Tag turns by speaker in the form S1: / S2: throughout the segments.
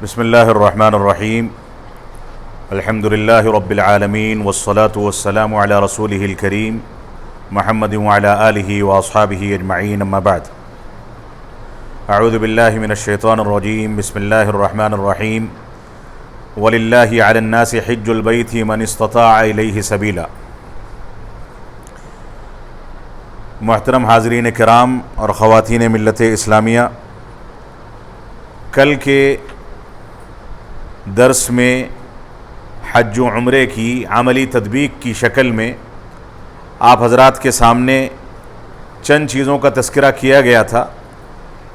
S1: بسم اللہ الرحمن الرحیم الحمد للہ رب العالمین والصلاة والسلام علی رسولہ الکریم محمد وعلی آلہ واصحابہ اجمعین اما بعد اعوذ باللہ من الشیطان الرجیم بسم اللہ الرحمن الرحیم وللہ علی الناس حج البیت من استطاع الیہ سبیلا۔ محترم حاضرین کرام اور خواتین ملت اسلامیہ، کل کے درس میں حج و عمرے کی عملی تطبیق کی شکل میں آپ حضرات کے سامنے چند چیزوں کا تذکرہ کیا گیا تھا۔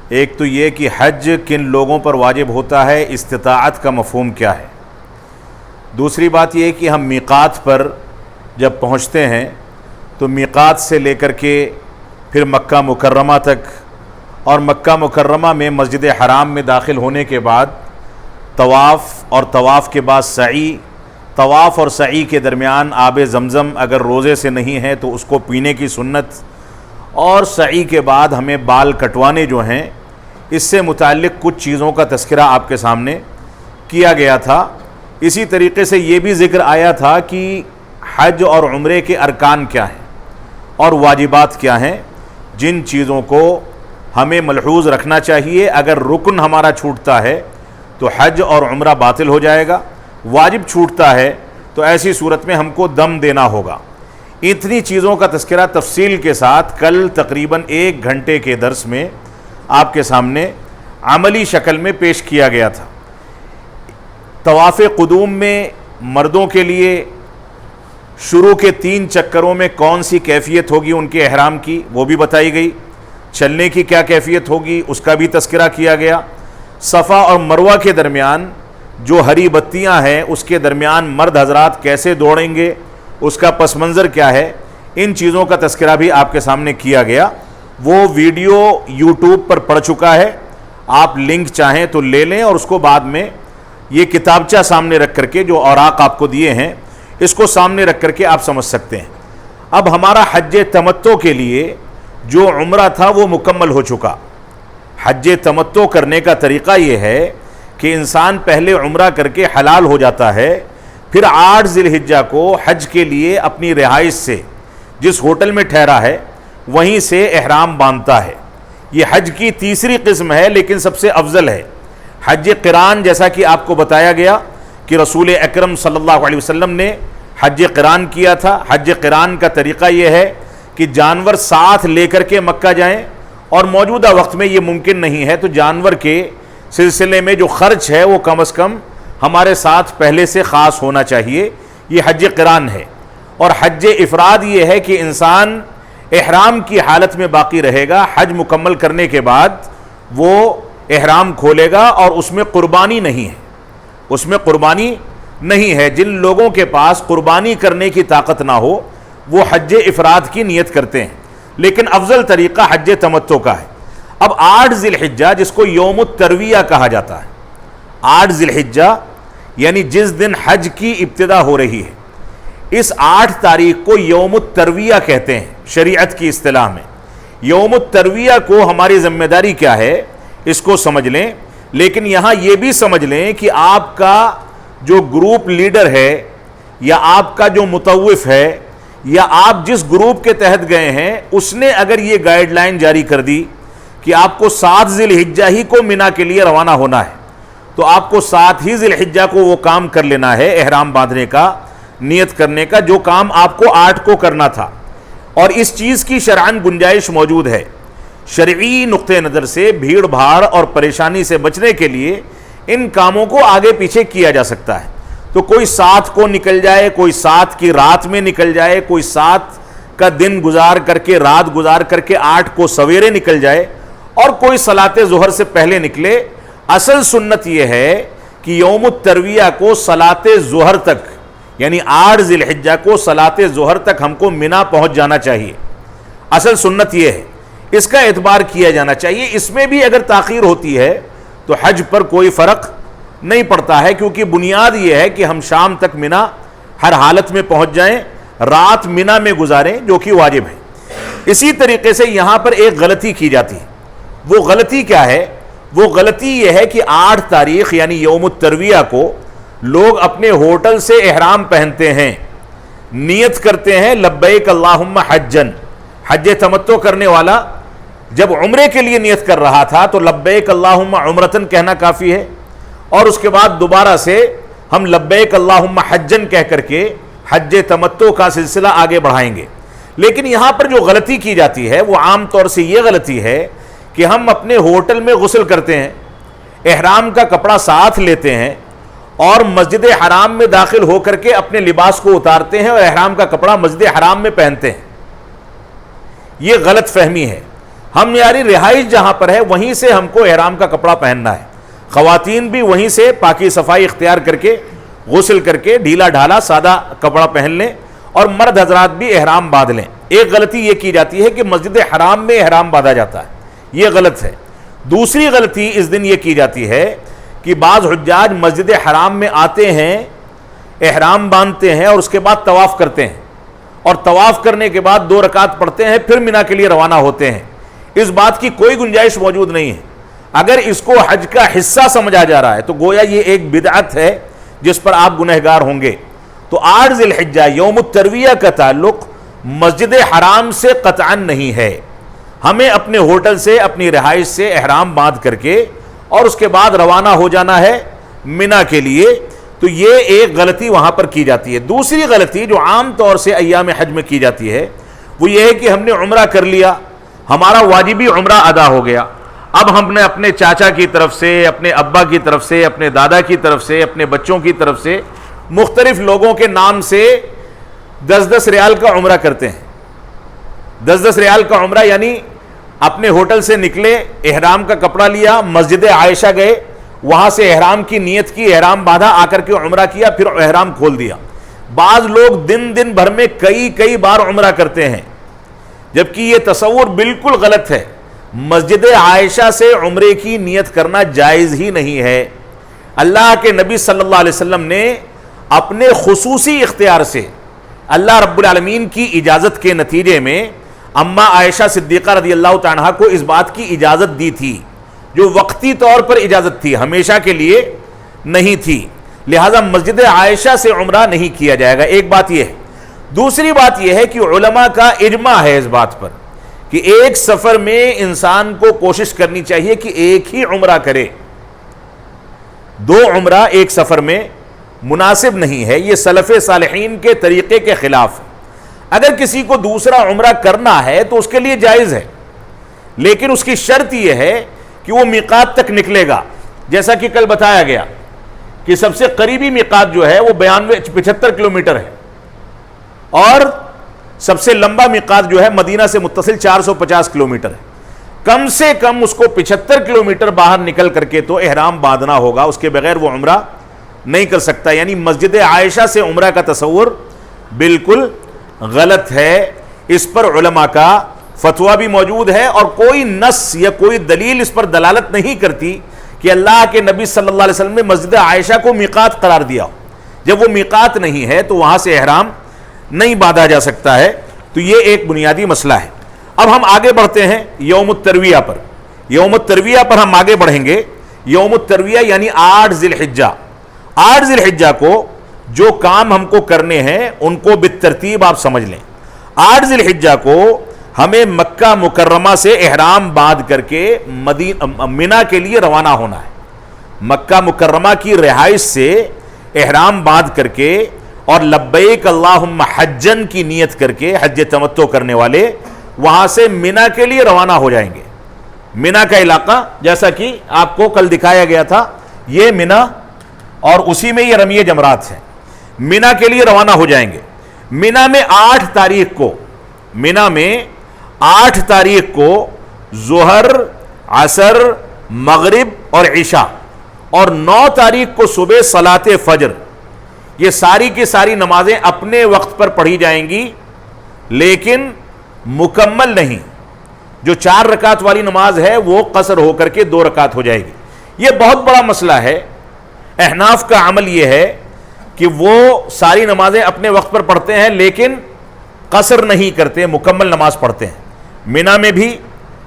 S1: ایک تو یہ کہ حج کن لوگوں پر واجب ہوتا ہے، استطاعت کا مفہوم کیا ہے۔ دوسری بات یہ کہ ہم میقات پر جب پہنچتے ہیں تو میقات سے لے کر کے پھر مکہ مکرمہ تک، اور مکہ مکرمہ میں مسجد حرام میں داخل ہونے کے بعد طواف، اور طواف کے بعد سعی، طواف اور سعی کے درمیان آب زمزم اگر روزے سے نہیں ہے تو اس کو پینے کی سنت، اور سعی کے بعد ہمیں بال کٹوانے جو ہیں، اس سے متعلق کچھ چیزوں کا تذکرہ آپ کے سامنے کیا گیا تھا۔ اسی طریقے سے یہ بھی ذکر آیا تھا کہ حج اور عمرے کے ارکان کیا ہیں اور واجبات کیا ہیں، جن چیزوں کو ہمیں ملحوظ رکھنا چاہیے۔ اگر رکن ہمارا چھوٹتا ہے تو حج اور عمرہ باطل ہو جائے گا، واجب چھوٹتا ہے تو ایسی صورت میں ہم کو دم دینا ہوگا۔ اتنی چیزوں کا تذکرہ تفصیل کے ساتھ کل تقریباً 1 گھنٹے کے درس میں آپ کے سامنے عملی شکل میں پیش کیا گیا تھا۔ طواف قدوم میں مردوں کے لیے شروع کے 3 چکروں میں کون سی کیفیت ہوگی ان کے احرام کی، وہ بھی بتائی گئی۔ چلنے کی کیا کیفیت ہوگی اس کا بھی تذکرہ کیا گیا۔ صفا اور مروہ کے درمیان جو ہری بتیاں ہیں اس کے درمیان مرد حضرات کیسے دوڑیں گے، اس کا پس منظر کیا ہے، ان چیزوں کا تذکرہ بھی آپ کے سامنے کیا گیا۔ وہ ویڈیو یوٹیوب پر پڑ چکا ہے، آپ لنک چاہیں تو لے لیں، اور اس کو بعد میں یہ کتابچہ سامنے رکھ کر کے جو اوراق آپ کو دیے ہیں اس کو سامنے رکھ کر کے آپ سمجھ سکتے ہیں۔ اب ہمارا حج تمتع کے لیے جو عمرہ تھا وہ مکمل ہو چکا۔ حج تمتع کرنے کا طریقہ یہ ہے کہ انسان پہلے عمرہ کر کے حلال ہو جاتا ہے، پھر 8 ذی الحجہ کو حج کے لیے اپنی رہائش سے جس ہوٹل میں ٹھہرا ہے وہیں سے احرام باندھتا ہے۔ یہ حج کی تیسری قسم ہے لیکن سب سے افضل ہے۔ حج قران، جیسا کہ آپ کو بتایا گیا کہ رسول اکرم صلی اللہ علیہ وسلم نے حج قران کیا تھا۔ حج قران کا طریقہ یہ ہے کہ جانور ساتھ لے کر کے مکہ جائیں، اور موجودہ وقت میں یہ ممکن نہیں ہے تو جانور کے سلسلے میں جو خرچ ہے وہ کم از کم ہمارے ساتھ پہلے سے خاص ہونا چاہیے۔ یہ حج قران ہے۔ اور حج افراد یہ ہے کہ انسان احرام کی حالت میں باقی رہے گا، حج مکمل کرنے کے بعد وہ احرام کھولے گا، اور اس میں قربانی نہیں ہے، اس میں قربانی نہیں ہے۔ جن لوگوں کے پاس قربانی کرنے کی طاقت نہ ہو وہ حج افراد کی نیت کرتے ہیں، لیکن افضل طریقہ حج تمتع کا ہے۔ اب 8 ذی الحجہ جس کو یوم الترویہ کہا جاتا ہے، 8 ذی الحجہ یعنی جس دن حج کی ابتدا ہو رہی ہے، اس 8 تاریخ کو یوم الترویہ کہتے ہیں شریعت کی اصطلاح میں۔ یوم الترویہ کو ہماری ذمہ داری کیا ہے اس کو سمجھ لیں، لیکن یہاں یہ بھی سمجھ لیں کہ آپ کا جو گروپ لیڈر ہے یا آپ کا جو مطوف ہے یا آپ جس گروپ کے تحت گئے ہیں، اس نے اگر یہ گائیڈ لائن جاری کر دی کہ آپ کو 7 ذی الحجہ ہی کو مینا کے لیے روانہ ہونا ہے، تو آپ کو 7 ہی ذی الحجہ کو وہ کام کر لینا ہے، احرام باندھنے کا، نیت کرنے کا، جو کام آپ کو 8 کو کرنا تھا۔ اور اس چیز کی شرعاً گنجائش موجود ہے۔ شرعی نقطہ نظر سے بھیڑ بھاڑ اور پریشانی سے بچنے کے لیے ان کاموں کو آگے پیچھے کیا جا سکتا ہے۔ تو کوئی 7 کو نکل جائے، کوئی 7 کی رات میں نکل جائے، کوئی 7 کا دن گزار کر کے، رات گزار کر کے 8 کو سویرے نکل جائے، اور کوئی صلاۃ ظہر سے پہلے نکلے۔ اصل سنت یہ ہے کہ یوم الترویہ کو صلاۃ ظہر تک، یعنی 8 ذی الحجہ کو صلاۃ ظہر تک ہم کو مینا پہنچ جانا چاہیے۔ اصل سنت یہ ہے، اس کا اعتبار کیا جانا چاہیے۔ اس میں بھی اگر تاخیر ہوتی ہے تو حج پر کوئی فرق نہیں پڑتا ہے، کیونکہ بنیاد یہ ہے کہ ہم شام تک مینا ہر حالت میں پہنچ جائیں، رات مینا میں گزاریں، جو کہ واجب ہے۔ اسی طریقے سے یہاں پر ایک غلطی کی جاتی ہے۔ وہ غلطی کیا ہے؟ وہ غلطی یہ ہے کہ 8 تاریخ یعنی یوم الترویہ کو لوگ اپنے ہوٹل سے احرام پہنتے ہیں، نیت کرتے ہیں لبیک اللہم حجن. حج تمتع کرنے والا جب عمرے کے لیے نیت کر رہا تھا تو لبیک اللہم عمرتن کہنا کافی ہے، اور اس کے بعد دوبارہ سے ہم لبیک اللہم حجن کہہ کر کے حج تمتع کا سلسلہ آگے بڑھائیں گے. لیکن یہاں پر جو غلطی کی جاتی ہے وہ عام طور سے یہ غلطی ہے کہ ہم اپنے ہوٹل میں غسل کرتے ہیں، احرام کا کپڑا ساتھ لیتے ہیں اور مسجد حرام میں داخل ہو کر کے اپنے لباس کو اتارتے ہیں اور احرام کا کپڑا مسجد حرام میں پہنتے ہیں. یہ غلط فہمی ہے. ہم یاری رہائش جہاں پر ہے وہیں سے ہم کو احرام کا کپڑا پہننا ہے. خواتین بھی وہیں سے پاکی صفائی اختیار کر کے غسل کر کے ڈھیلا ڈھالا سادہ کپڑا پہن لیں، اور مرد حضرات بھی احرام باندھ لیں. ایک غلطی یہ کی جاتی ہے کہ مسجد حرام میں احرام باندھا جاتا ہے، یہ غلط ہے. دوسری غلطی اس دن یہ کی جاتی ہے کہ بعض حجاج مسجد حرام میں آتے ہیں، احرام باندھتے ہیں اور اس کے بعد طواف کرتے ہیں، اور طواف کرنے کے بعد 2 رکعت پڑھتے ہیں، پھر مینا کے لیے روانہ ہوتے ہیں. اس بات کی کوئی گنجائش موجود نہیں ہے. اگر اس کو حج کا حصہ سمجھا جا رہا ہے تو گویا یہ ایک بدعت ہے جس پر آپ گنہگار ہوں گے. تو 8 ذی الحجہ یوم الترویہ کا تعلق مسجد حرام سے قطعا نہیں ہے. ہمیں اپنے ہوٹل سے اپنی رہائش سے احرام باندھ کر کے اور اس کے بعد روانہ ہو جانا ہے مینا کے لیے. تو یہ ایک غلطی وہاں پر کی جاتی ہے. دوسری غلطی جو عام طور سے ایام حج میں کی جاتی ہے وہ یہ ہے کہ ہم نے عمرہ کر لیا، ہمارا واجبی عمرہ ادا ہو گیا، اب ہم نے اپنے چاچا کی طرف سے، اپنے ابا کی طرف سے، اپنے دادا کی طرف سے، اپنے بچوں کی طرف سے مختلف لوگوں کے نام سے 10-10 ریال کا عمرہ کرتے ہیں. 10-10 ریال کا عمرہ یعنی اپنے ہوٹل سے نکلے، احرام کا کپڑا لیا، مسجد عائشہ گئے، وہاں سے احرام کی نیت کی، احرام باندھا، آ کر کے عمرہ کیا، پھر احرام کھول دیا. بعض لوگ دن بھر میں کئی بار عمرہ کرتے ہیں، جبکہ یہ تصور بالکل غلط ہے. مسجد عائشہ سے عمرے کی نیت کرنا جائز ہی نہیں ہے. اللہ کے نبی صلی اللہ علیہ وسلم نے اپنے خصوصی اختیار سے اللہ رب العالمین کی اجازت کے نتیجے میں اما عائشہ صدیقہ رضی اللہ تعالیٰ عنہا کو اس بات کی اجازت دی تھی، جو وقتی طور پر اجازت تھی، ہمیشہ کے لیے نہیں تھی. لہذا مسجد عائشہ سے عمرہ نہیں کیا جائے گا. ایک بات یہ ہے. دوسری بات یہ ہے کہ علماء کا اجماع ہے اس بات پر کہ ایک سفر میں انسان کو کوشش کرنی چاہیے کہ ایک ہی عمرہ کرے. 2 عمرہ ایک سفر میں مناسب نہیں ہے. یہ سلف صالحین کے طریقے کے خلاف ہے. اگر کسی کو دوسرا عمرہ کرنا ہے تو اس کے لیے جائز ہے، لیکن اس کی شرط یہ ہے کہ وہ میقات تک نکلے گا. جیسا کہ کل بتایا گیا کہ سب سے قریبی میقات جو ہے وہ 75 کلومیٹر ہے، اور سب سے لمبا میقات جو ہے مدینہ سے متصل 450 کلومیٹر ہے. کم سے کم اس کو 75 کلومیٹر باہر نکل کر کے تو احرام باندھنا ہوگا، اس کے بغیر وہ عمرہ نہیں کر سکتا. یعنی مسجد عائشہ سے عمرہ کا تصور بالکل غلط ہے. اس پر علماء کا فتویٰ بھی موجود ہے، اور کوئی نص یا کوئی دلیل اس پر دلالت نہیں کرتی کہ اللہ کے نبی صلی اللہ علیہ وسلم نے مسجد عائشہ کو میقات قرار دیا ہو. جب وہ میقات نہیں ہے تو وہاں سے احرام نہیں باندھا جا سکتا ہے. تو یہ ایک بنیادی مسئلہ ہے. اب ہم آگے بڑھتے ہیں یوم الترویہ پر. یوم الترویہ پر ہم آگے بڑھیں گے. یوم الترویہ یعنی 8 ذی الحجہ. 8 ذی الحجہ کو جو کام ہم کو کرنے ہیں ان کو بالترتیب آپ سمجھ لیں. 8 ذی الحجہ کو ہمیں مکہ مکرمہ سے احرام باندھ کر کے مینا کے لیے روانہ ہونا ہے. مکہ مکرمہ کی رہائش سے احرام باندھ کر کے اور لبیک اللہم حجن کی نیت کر کے حج تمتع کرنے والے وہاں سے مینا کے لیے روانہ ہو جائیں گے. مینا کا علاقہ جیسا کہ آپ کو کل دکھایا گیا تھا، یہ مینا اور اسی میں یہ رمی جمرات ہیں. مینا کے لیے روانہ ہو جائیں گے. مینا میں 8 تاریخ کو ظہر، عصر، مغرب اور عشاء، اور 9 تاریخ کو صبح صلاۃ فجر، یہ ساری کی ساری نمازیں اپنے وقت پر پڑھی جائیں گی، لیکن مکمل نہیں. جو 4 رکعت والی نماز ہے وہ قصر ہو کر کے 2 رکعت ہو جائے گی. یہ بہت بڑا مسئلہ ہے. احناف کا عمل یہ ہے کہ وہ ساری نمازیں اپنے وقت پر پڑھتے ہیں لیکن قصر نہیں کرتے، مکمل نماز پڑھتے ہیں. مینا میں بھی،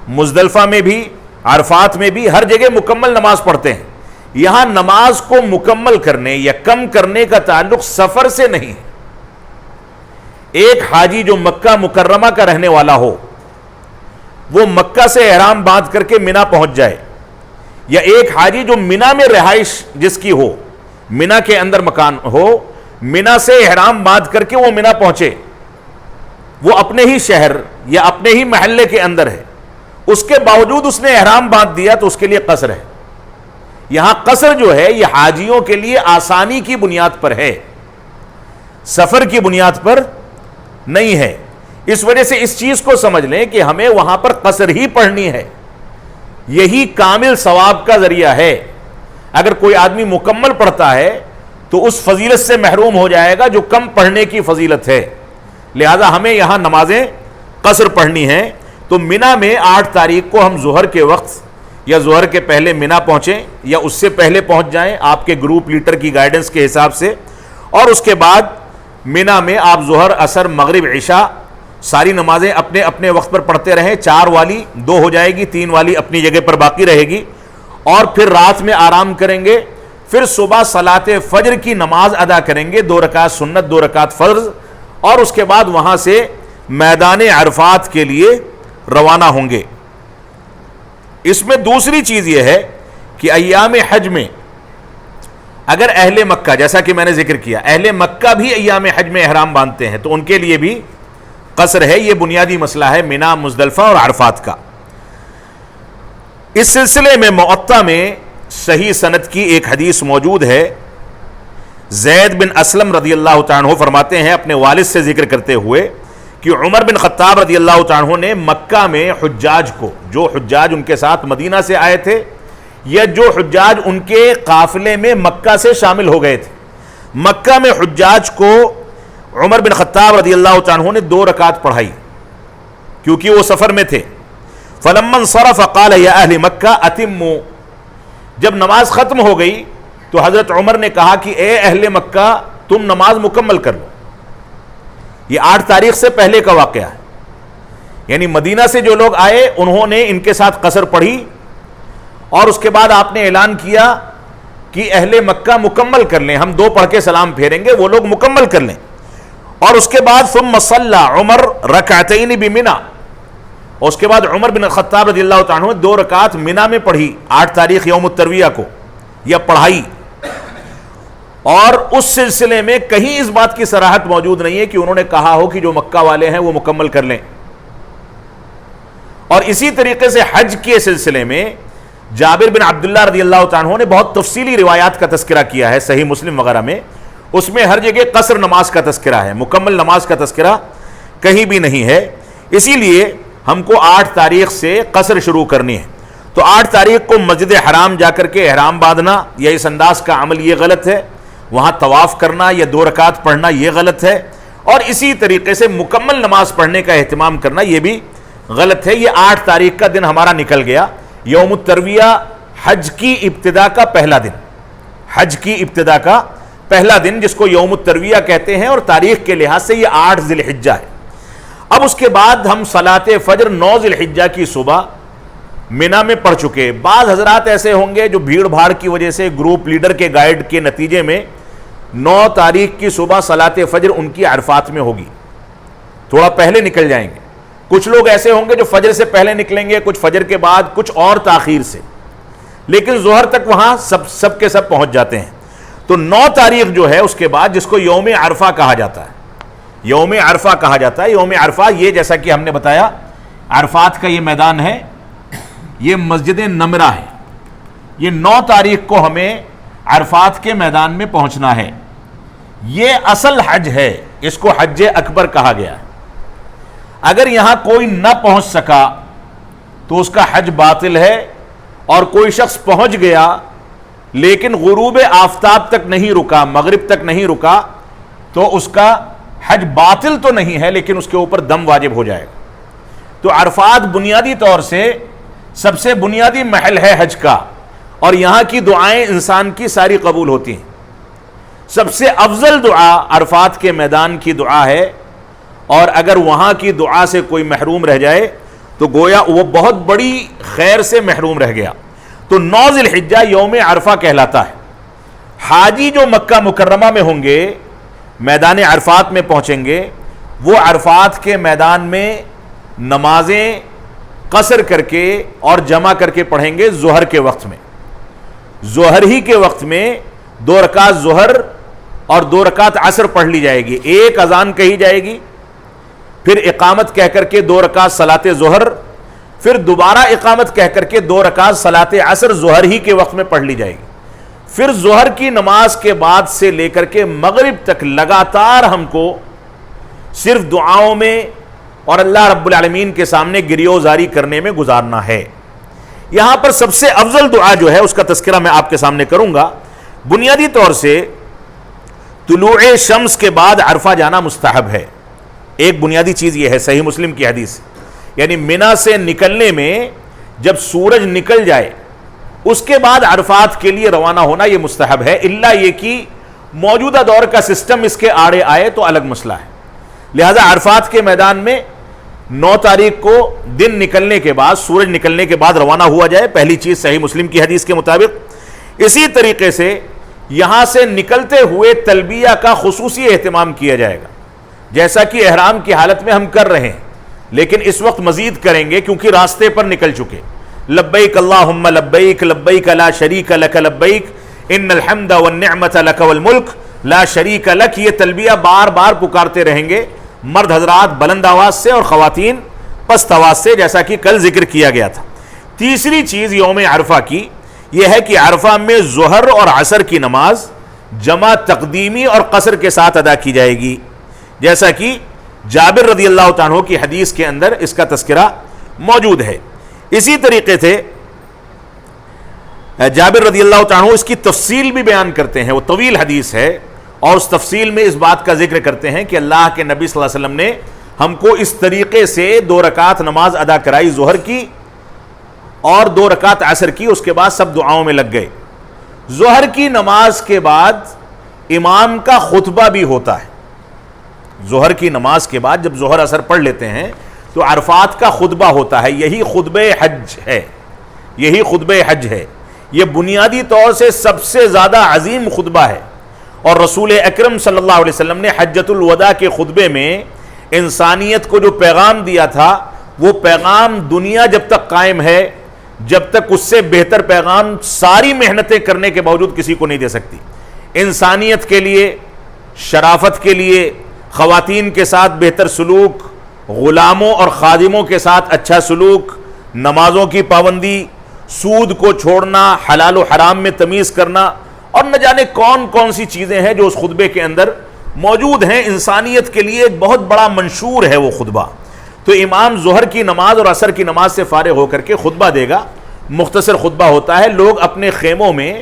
S1: مزدلفہ میں بھی، عرفات میں بھی ہر جگہ مکمل نماز پڑھتے ہیں. یہاں نماز کو مکمل کرنے یا کم کرنے کا تعلق سفر سے نہیں ہے. ایک حاجی جو مکہ مکرمہ کا رہنے والا ہو, وہ مکہ سے احرام باندھ کر کے منا پہنچ جائے, یا ایک حاجی جو منا میں رہائش جس کی ہو, منا کے اندر مکان ہو, منا سے احرام باندھ کر کے وہ منا پہنچے, وہ اپنے ہی شہر یا اپنے ہی محلے کے اندر ہے, اس کے باوجود اس نے احرام باندھ دیا تو اس کے لیے قصر ہے. یہاں قصر جو ہے یہ حاجیوں کے لیے آسانی کی بنیاد پر ہے, سفر کی بنیاد پر نہیں ہے. اس وجہ سے اس چیز کو سمجھ لیں کہ ہمیں وہاں پر قصر ہی پڑھنی ہے, یہی کامل ثواب کا ذریعہ ہے. اگر کوئی آدمی مکمل پڑھتا ہے تو اس فضیلت سے محروم ہو جائے گا جو کم پڑھنے کی فضیلت ہے. لہذا ہمیں یہاں نمازیں قصر پڑھنی ہیں. تو منا میں 8 تاریخ کو ہم ظہر کے وقت یا ظہر کے پہلے منا پہنچیں یا اس سے پہلے پہنچ جائیں آپ کے گروپ لیڈر کی گائیڈنس کے حساب سے, اور اس کے بعد منا میں آپ ظہر, عصر, مغرب, عشاء ساری نمازیں اپنے اپنے وقت پر پڑھتے رہیں. 4 والی 2 ہو جائے گی, 3 والی اپنی جگہ پر باقی رہے گی, اور پھر رات میں آرام کریں گے. پھر صبح صلاۃ فجر کی نماز ادا کریں گے, 2 رکعت سنت 2 رکعت فرض, اور اس کے بعد وہاں سے میدان عرفات کے لیے روانہ ہوں گے. اس میں دوسری چیز یہ ہے کہ ایام حج میں اگر اہل مکہ, جیسا کہ میں نے ذکر کیا, اہل مکہ بھی ایام حج میں احرام باندھتے ہیں تو ان کے لیے بھی قصر ہے. یہ بنیادی مسئلہ ہے منا, مزدلفہ اور عرفات کا. اس سلسلے میں موطا میں صحیح سند کی ایک حدیث موجود ہے. زید بن اسلم رضی اللہ تعالیٰ عنہ فرماتے ہیں اپنے والد سے ذکر کرتے ہوئے کہ عمر بن خطاب رضی اللہ تعالیٰ عنہ نے مکہ میں حجاج کو, جو حجاج ان کے ساتھ مدینہ سے آئے تھے یا جو حجاج ان کے قافلے میں مکہ سے شامل ہو گئے تھے, مکہ میں حجاج کو عمر بن خطاب رضی اللہ تعالیٰ عنہ نے 2 رکعت پڑھائی کیونکہ وہ سفر میں تھے. فلما انصرف قال یا اہل مکہ اتموا, جب نماز ختم ہو گئی تو حضرت عمر نے کہا کہ اے اہل مکہ تم نماز مکمل کر لو. یہ 8 تاریخ سے پہلے کا واقعہ ہے, یعنی مدینہ سے جو لوگ آئے انہوں نے ان کے ساتھ قصر پڑھی, اور اس کے بعد آپ نے اعلان کیا کہ اہل مکہ مکمل کر لیں, ہم 2 پڑھ کے سلام پھیریں گے, وہ لوگ مکمل کر لیں. اور اس کے بعد ثم صلی عمر رکعتین بمنا, اس کے بعد عمر بن خطاب رضی اللہ تعالیٰ عنہ 2 رکعت منا میں پڑھی 8 تاریخ یوم الترویہ کو, یا پڑھائی. اور اس سلسلے میں کہیں اس بات کی صراحت موجود نہیں ہے کہ انہوں نے کہا ہو کہ جو مکہ والے ہیں وہ مکمل کر لیں. اور اسی طریقے سے حج کے سلسلے میں جابر بن عبداللہ رضی اللہ تعالیٰ عنہ نے بہت تفصیلی روایات کا تذکرہ کیا ہے صحیح مسلم وغیرہ میں, اس میں ہر جگہ قصر نماز کا تذکرہ ہے, مکمل نماز کا تذکرہ کہیں بھی نہیں ہے. اسی لیے ہم کو 8 تاریخ سے قصر شروع کرنی ہے. تو 8 تاریخ کو مسجد حرام جا کر کے احرام باندھنا یا اس انداز کا عمل یہ غلط ہے, وہاں طواف کرنا یا 2 رکعت پڑھنا یہ غلط ہے, اور اسی طریقے سے مکمل نماز پڑھنے کا اہتمام کرنا یہ بھی غلط ہے. یہ 8 تاریخ کا دن ہمارا نکل گیا, یوم الترویہ حج کی ابتدا کا پہلا دن, حج کی ابتدا کا پہلا دن جس کو یوم الترویہ کہتے ہیں, اور تاریخ کے لحاظ سے یہ 8 ذی الحجہ ہے. اب اس کے بعد ہم صلاۃ فجر 9 ذی الحجہ کی صبح منا میں پڑھ چکے. بعض حضرات ایسے ہوں گے جو بھیڑ بھاڑ کی وجہ سے گروپ لیڈر کے گائیڈ کے نتیجے میں 9 تاریخ کی صبح صلاۃ فجر ان کی عرفات میں ہوگی, تھوڑا پہلے نکل جائیں گے. کچھ لوگ ایسے ہوں گے جو فجر سے پہلے نکلیں گے, کچھ فجر کے بعد, کچھ اور تاخیر سے, لیکن ظہر تک وہاں سب کے سب پہنچ جاتے ہیں. تو 9 تاریخ جو ہے اس کے بعد, جس کو یوم عرفہ کہا جاتا ہے, یوم عرفہ کہا جاتا ہے. یوم عرفہ یہ جیسا کہ ہم نے بتایا عرفات کا یہ میدان ہے, یہ مسجد نمرہ ہے. یہ 9 تاریخ کو ہمیں عرفات کے میدان میں پہنچنا ہے. یہ اصل حج ہے, اس کو حج اکبر کہا گیا ہے. اگر یہاں کوئی نہ پہنچ سکا تو اس کا حج باطل ہے, اور کوئی شخص پہنچ گیا لیکن غروب آفتاب تک نہیں رکا, مغرب تک نہیں رکا, تو اس کا حج باطل تو نہیں ہے لیکن اس کے اوپر دم واجب ہو جائے گا. تو عرفات بنیادی طور سے سب سے بنیادی محل ہے حج کا, اور یہاں کی دعائیں انسان کی ساری قبول ہوتی ہیں. سب سے افضل دعا عرفات کے میدان کی دعا ہے, اور اگر وہاں کی دعا سے کوئی محروم رہ جائے تو گویا وہ بہت بڑی خیر سے محروم رہ گیا. تو 9 ذی الحجہ یوم عرفہ کہلاتا ہے. حاجی جو مکہ مکرمہ میں ہوں گے، میدان عرفات میں پہنچیں گے، وہ عرفات کے میدان میں نمازیں قصر کر کے اور جمع کر کے پڑھیں گے. ظہر کے وقت میں، ظہر ہی کے وقت میں 2 رکعت ظہر اور 2 رکعت عصر پڑھ لی جائے گی. ایک اذان کہی جائے گی، پھر اقامت کہہ کر کے 2 رکعت صلاۃ ظہر، پھر دوبارہ اقامت کہہ کر کے 2 رکعت صلاۃ عصر ظہر ہی کے وقت میں پڑھ لی جائے گی. پھر ظہر کی نماز کے بعد سے لے کر کے مغرب تک لگاتار ہم کو صرف دعاؤں میں اور اللہ رب العالمین کے سامنے گریوزاری کرنے میں گزارنا ہے. یہاں پر سب سے افضل دعا جو ہے اس کا تذکرہ میں آپ کے سامنے کروں گا. بنیادی طور سے طلوع شمس کے بعد عرفہ جانا مستحب ہے. ایک بنیادی چیز یہ ہے، صحیح مسلم کی حدیث، یعنی منی سے نکلنے میں جب سورج نکل جائے اس کے بعد عرفات کے لیے روانہ ہونا یہ مستحب ہے، الا یہ کہ موجودہ دور کا سسٹم اس کے آڑے آئے تو الگ مسئلہ ہے. لہذا عرفات کے میدان میں 9 تاریخ کو دن نکلنے کے بعد، سورج نکلنے کے بعد روانہ ہوا جائے، پہلی چیز صحیح مسلم کی حدیث کے مطابق. اسی طریقے سے یہاں سے نکلتے ہوئے تلبیہ کا خصوصی اہتمام کیا جائے گا، جیسا کہ احرام کی حالت میں ہم کر رہے ہیں، لیکن اس وقت مزید کریں گے کیونکہ راستے پر نکل چکے. لبیک اللہم لبیک لبیک لا شریک لک لبیک ان الحمد والنعمت لک والملک لا شریک لک. یہ تلبیہ بار بار پکارتے رہیں گے، مرد حضرات بلند آواز سے اور خواتین پست آواز سے، جیسا کہ کل ذکر کیا گیا تھا. تیسری چیز یوم عرفہ کی یہ ہے کہ عرفہ میں ظہر اور عصر کی نماز جمع تقدیمی اور قصر کے ساتھ ادا کی جائے گی، جیسا کہ جابر رضی اللہ تعالیٰ کی حدیث کے اندر اس کا تذکرہ موجود ہے. اسی طریقے سے جابر رضی اللہ تعالیٰ اس کی تفصیل بھی بیان کرتے ہیں، وہ طویل حدیث ہے، اور اس تفصیل میں اس بات کا ذکر کرتے ہیں کہ اللہ کے نبی صلی اللہ علیہ وسلم نے ہم کو اس طریقے سے 2 رکعت نماز ادا کرائی ظہر کی اور 2 رکعت عصر کی، اس کے بعد سب دعاؤں میں لگ گئے. ظہر کی نماز کے بعد امام کا خطبہ بھی ہوتا ہے. ظہر کی نماز کے بعد جب ظہر عصر پڑھ لیتے ہیں تو عرفات کا خطبہ ہوتا ہے. یہی خطبہ حج ہے، یہی خطبہ حج ہے. یہ بنیادی طور سے سب سے زیادہ عظیم خطبہ ہے، اور رسول اکرم صلی اللہ علیہ وسلم نے حجۃ الوداع کے خطبے میں انسانیت کو جو پیغام دیا تھا، وہ پیغام دنیا جب تک قائم ہے، جب تک اس سے بہتر پیغام ساری محنتیں کرنے کے باوجود کسی کو نہیں دے سکتی. انسانیت کے لیے، شرافت کے لیے، خواتین کے ساتھ بہتر سلوک، غلاموں اور خادموں کے ساتھ اچھا سلوک، نمازوں کی پابندی، سود کو چھوڑنا، حلال و حرام میں تمیز کرنا، اور نہ جانے کون کون سی چیزیں ہیں جو اس خطبے کے اندر موجود ہیں. انسانیت کے لیے ایک بہت بڑا منشور ہے وہ خطبہ. تو امام ظہر کی نماز اور عصر کی نماز سے فارغ ہو کر کے خطبہ دے گا. مختصر خطبہ ہوتا ہے. لوگ اپنے خیموں میں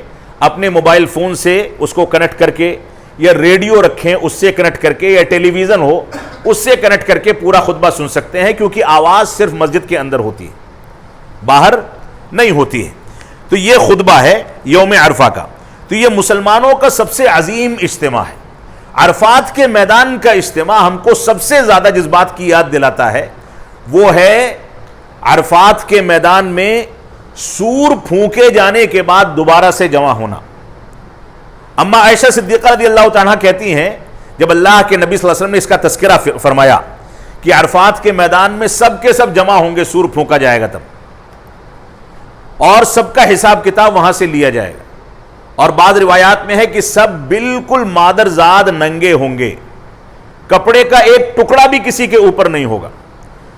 S1: اپنے موبائل فون سے اس کو کنیکٹ کر کے، یا ریڈیو رکھیں اس سے کنیکٹ کر کے، یا ٹیلی ویژن ہو اس سے کنیکٹ کر کے پورا خطبہ سن سکتے ہیں، کیونکہ آواز صرف مسجد کے اندر ہوتی ہے، باہر نہیں ہوتی ہے. تو یہ خطبہ ہے یوم عرفہ کا. تو یہ مسلمانوں کا سب سے عظیم اجتماع ہے. عرفات کے میدان کا اجتماع ہم کو سب سے زیادہ جس بات کی یاد دلاتا ہے وہ ہے عرفات کے میدان میں سور پھونکے جانے کے بعد دوبارہ سے جمع ہونا. اما عائشہ صدیقہ رضی اللہ عنہا کہتی ہیں جب اللہ کے نبی صلی اللہ علیہ وسلم نے اس کا تذکرہ فرمایا کہ عرفات کے میدان میں سب کے سب جمع ہوں گے، سور پھونکا جائے گا تب، اور سب کا حساب کتاب وہاں سے لیا جائے گا. اور بعض روایات میں ہے کہ سب بالکل مادرزاد ننگے ہوں گے، کپڑے کا ایک ٹکڑا بھی کسی کے اوپر نہیں ہوگا.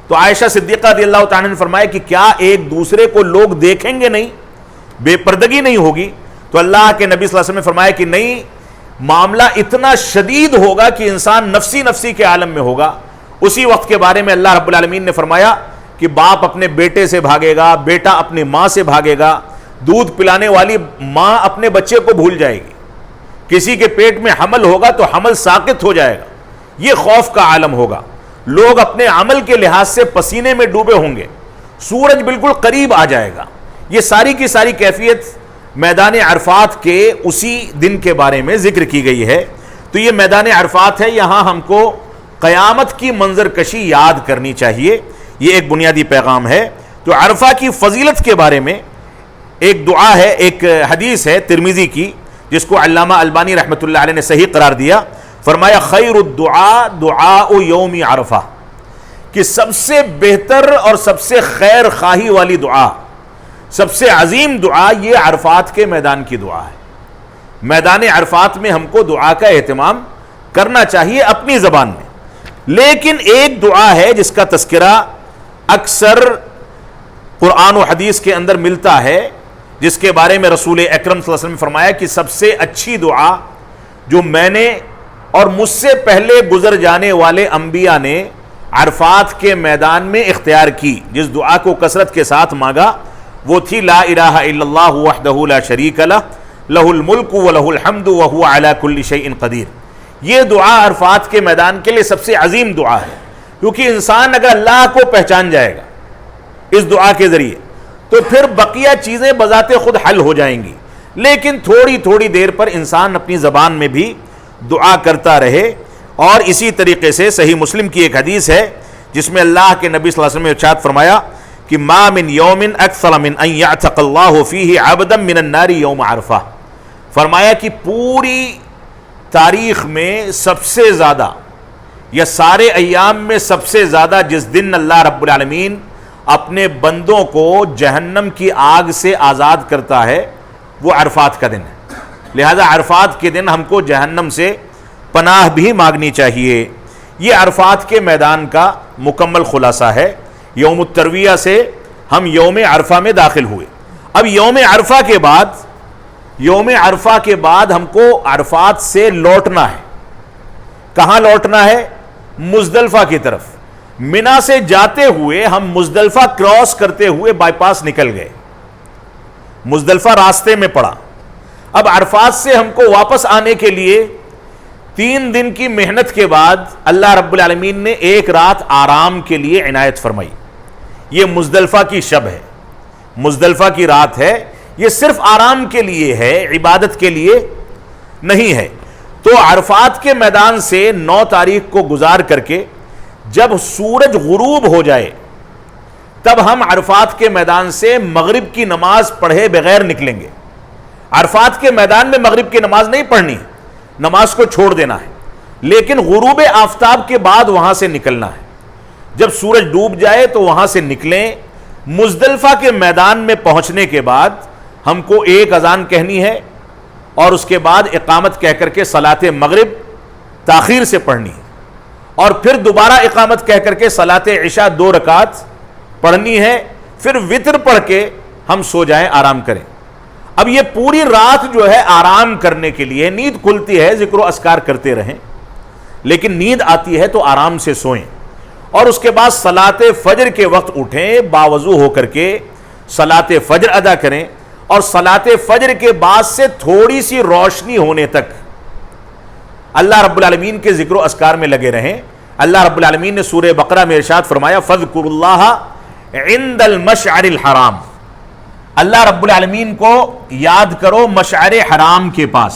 S1: تو عائشہ صدیقہ رضی اللہ تعالیٰ نے فرمایا کہ کیا ایک دوسرے کو لوگ دیکھیں گے نہیں، بے پردگی نہیں ہوگی؟ تو اللہ کے نبی صلی اللہ علیہ وسلم نے فرمایا کہ نہیں، معاملہ اتنا شدید ہوگا کہ انسان نفسی نفسی کے عالم میں ہوگا. اسی وقت کے بارے میں اللہ رب العالمین نے فرمایا کہ باپ اپنے بیٹے سے بھاگے گا، بیٹا اپنے ماں سے بھاگے گا، دودھ پلانے والی ماں اپنے بچے کو بھول جائے گی، کسی کے پیٹ میں حمل ہوگا تو حمل ساقط ہو جائے گا. یہ خوف کا عالم ہوگا. لوگ اپنے عمل کے لحاظ سے پسینے میں ڈوبے ہوں گے، سورج بالکل قریب آ جائے گا. یہ ساری کی ساری کیفیت میدان عرفات کے اسی دن کے بارے میں ذکر کی گئی ہے. تو یہ میدان عرفات ہے، یہاں ہم کو قیامت کی منظر کشی یاد کرنی چاہیے. یہ ایک بنیادی پیغام ہے۔ تو عرفہ کی فضیلت کے بارے میں ایک دعا ہے، ایک حدیث ہے ترمذی کی، جس کو علامہ البانی رحمۃ اللہ علیہ نے صحیح قرار دیا۔ فرمایا خیر الدعاء دعاء یوم عرفہ، کہ سب سے بہتر اور سب سے خیر خواہی والی دعا، سب سے عظیم دعا یہ عرفات کے میدان کی دعا ہے۔ میدان عرفات میں ہم کو دعا کا اہتمام کرنا چاہیے اپنی زبان میں۔ لیکن ایک دعا ہے جس کا تذکرہ اکثر قرآن و حدیث کے اندر ملتا ہے، جس کے بارے میں رسول اکرم صلی اللہ علیہ وسلم نے فرمایا کہ سب سے اچھی دعا جو میں نے اور مجھ سے پہلے گزر جانے والے انبیاء نے عرفات کے میدان میں اختیار کی، جس دعا کو کثرت کے ساتھ مانگا، وہ تھی لا الہ الا اللہ وحدہ لا شریک لہ لہ الملک ولہ الحمد وہو علی کل شیء قدیر۔ یہ دعا عرفات کے میدان کے لیے سب سے عظیم دعا ہے، کیونکہ انسان اگر اللہ کو پہچان جائے گا اس دعا کے ذریعے تو پھر بقیہ چیزیں بذات خود حل ہو جائیں گی۔ لیکن تھوڑی تھوڑی دیر پر انسان اپنی زبان میں بھی دعا کرتا رہے۔ اور اسی طریقے سے صحیح مسلم کی ایک حدیث ہے جس میں اللہ کے نبی صلی اللہ علیہ وسلم نے ارشاد فرمایا کہ ما من یوم اکثر من ان یعتق اللہ فیہ عبدا من النار یوم عرفہ۔ فرمایا کہ پوری تاریخ میں سب سے زیادہ یا سارے ایام میں سب سے زیادہ جس دن اللہ رب العالمین اپنے بندوں کو جہنم کی آگ سے آزاد کرتا ہے وہ عرفات کا دن ہے۔ لہذا عرفات کے دن ہم کو جہنم سے پناہ بھی مانگنی چاہیے۔ یہ عرفات کے میدان کا مکمل خلاصہ ہے۔ یوم الترویہ سے ہم یوم عرفہ میں داخل ہوئے۔ اب یوم عرفہ کے بعد ہم کو عرفات سے لوٹنا ہے۔ کہاں لوٹنا ہے؟ مزدلفہ کی طرف۔ منا سے جاتے ہوئے ہم مزدلفہ کراس کرتے ہوئے بائی پاس نکل گئے، مزدلفہ راستے میں پڑا۔ اب عرفات سے ہم کو واپس آنے کے لیے 3 دن کی محنت کے بعد اللہ رب العالمین نے ایک رات آرام کے لیے عنایت فرمائی۔ یہ مزدلفہ کی شب ہے، مزدلفہ کی رات ہے، یہ صرف آرام کے لیے ہے، عبادت کے لیے نہیں ہے۔ تو عرفات کے میدان سے 9 تاریخ کو گزار کر کے جب سورج غروب ہو جائے تب ہم عرفات کے میدان سے مغرب کی نماز پڑھے بغیر نکلیں گے۔ عرفات کے میدان میں مغرب کی نماز نہیں پڑھنی، نماز کو چھوڑ دینا ہے، لیکن غروب آفتاب کے بعد وہاں سے نکلنا ہے۔ جب سورج ڈوب جائے تو وہاں سے نکلیں۔ مزدلفہ کے میدان میں پہنچنے کے بعد ہم کو ایک اذان کہنی ہے اور اس کے بعد اقامت کہہ کر کے صلاۃ مغرب تاخیر سے پڑھنی ہے، اور پھر دوبارہ اقامت کہہ کر کے صلاۃ عشاء 2 رکعت پڑھنی ہے، پھر وتر پڑھ کے ہم سو جائیں، آرام کریں۔ اب یہ پوری رات جو ہے آرام کرنے کے لیے، نیند کھلتی ہے ذکر و اذکار کرتے رہیں، لیکن نیند آتی ہے تو آرام سے سوئیں، اور اس کے بعد صلاۃ فجر کے وقت اٹھیں، باوضو ہو کر کے صلاۃ فجر ادا کریں، اور صلاۃ فجر کے بعد سے تھوڑی سی روشنی ہونے تک اللہ رب العالمین کے ذکر و اذکار میں لگے رہیں۔ اللہ رب العالمین نے سورہ بقرہ میں ارشاد فرمایا فَاذْكُرُوا اللَّهَ عِنْدَ الْمَشْعَرِ الْحَرَامِ، اللہ رب العالمین کو یاد کرو مشعر حرام کے پاس۔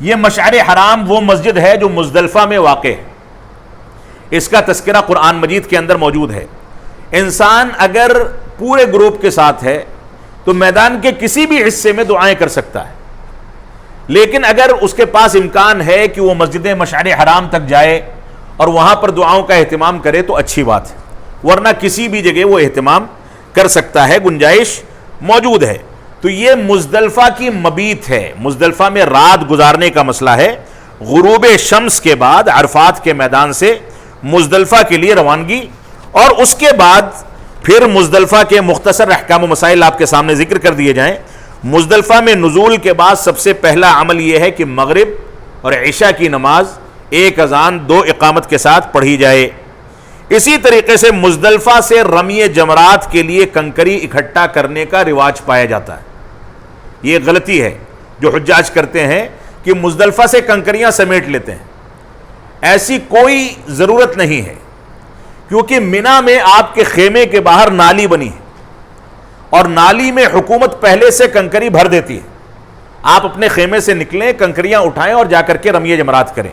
S1: یہ مشعر حرام وہ مسجد ہے جو مزدلفہ میں واقع ہے، اس کا تذکرہ قرآن مجید کے اندر موجود ہے۔ انسان اگر پورے گروپ کے ساتھ ہے تو میدان کے کسی بھی حصے میں دعائیں کر سکتا ہے، لیکن اگر اس کے پاس امکان ہے کہ وہ مسجد مشعر حرام تک جائے اور وہاں پر دعاؤں کا اہتمام کرے تو اچھی بات ہے، ورنہ کسی بھی جگہ وہ اہتمام کر سکتا ہے، گنجائش موجود ہے۔ تو یہ مزدلفہ کی مبیت ہے، مزدلفہ میں رات گزارنے کا مسئلہ ہے۔ غروب شمس کے بعد عرفات کے میدان سے مزدلفہ کے لیے روانگی، اور اس کے بعد پھر مزدلفہ کے مختصر احکام و مسائل آپ کے سامنے ذکر کر دیے جائیں۔ مزدلفہ میں نزول کے بعد سب سے پہلا عمل یہ ہے کہ مغرب اور عشاء کی نماز 1 اذان 2 اقامت کے ساتھ پڑھی جائے۔ اسی طریقے سے مزدلفہ سے رمی جمرات کے لیے کنکری اکٹھا کرنے کا رواج پایا جاتا ہے۔ یہ غلطی ہے جو حجاج کرتے ہیں کہ مزدلفہ سے کنکریاں سمیٹ لیتے ہیں، ایسی کوئی ضرورت نہیں ہے، کیونکہ منا میں آپ کے خیمے کے باہر نالی بنی ہے، اور نالی میں حکومت پہلے سے کنکری بھر دیتی ہے۔ آپ اپنے خیمے سے نکلیں، کنکریاں اٹھائیں اور جا کر کے رمی جمرات کریں۔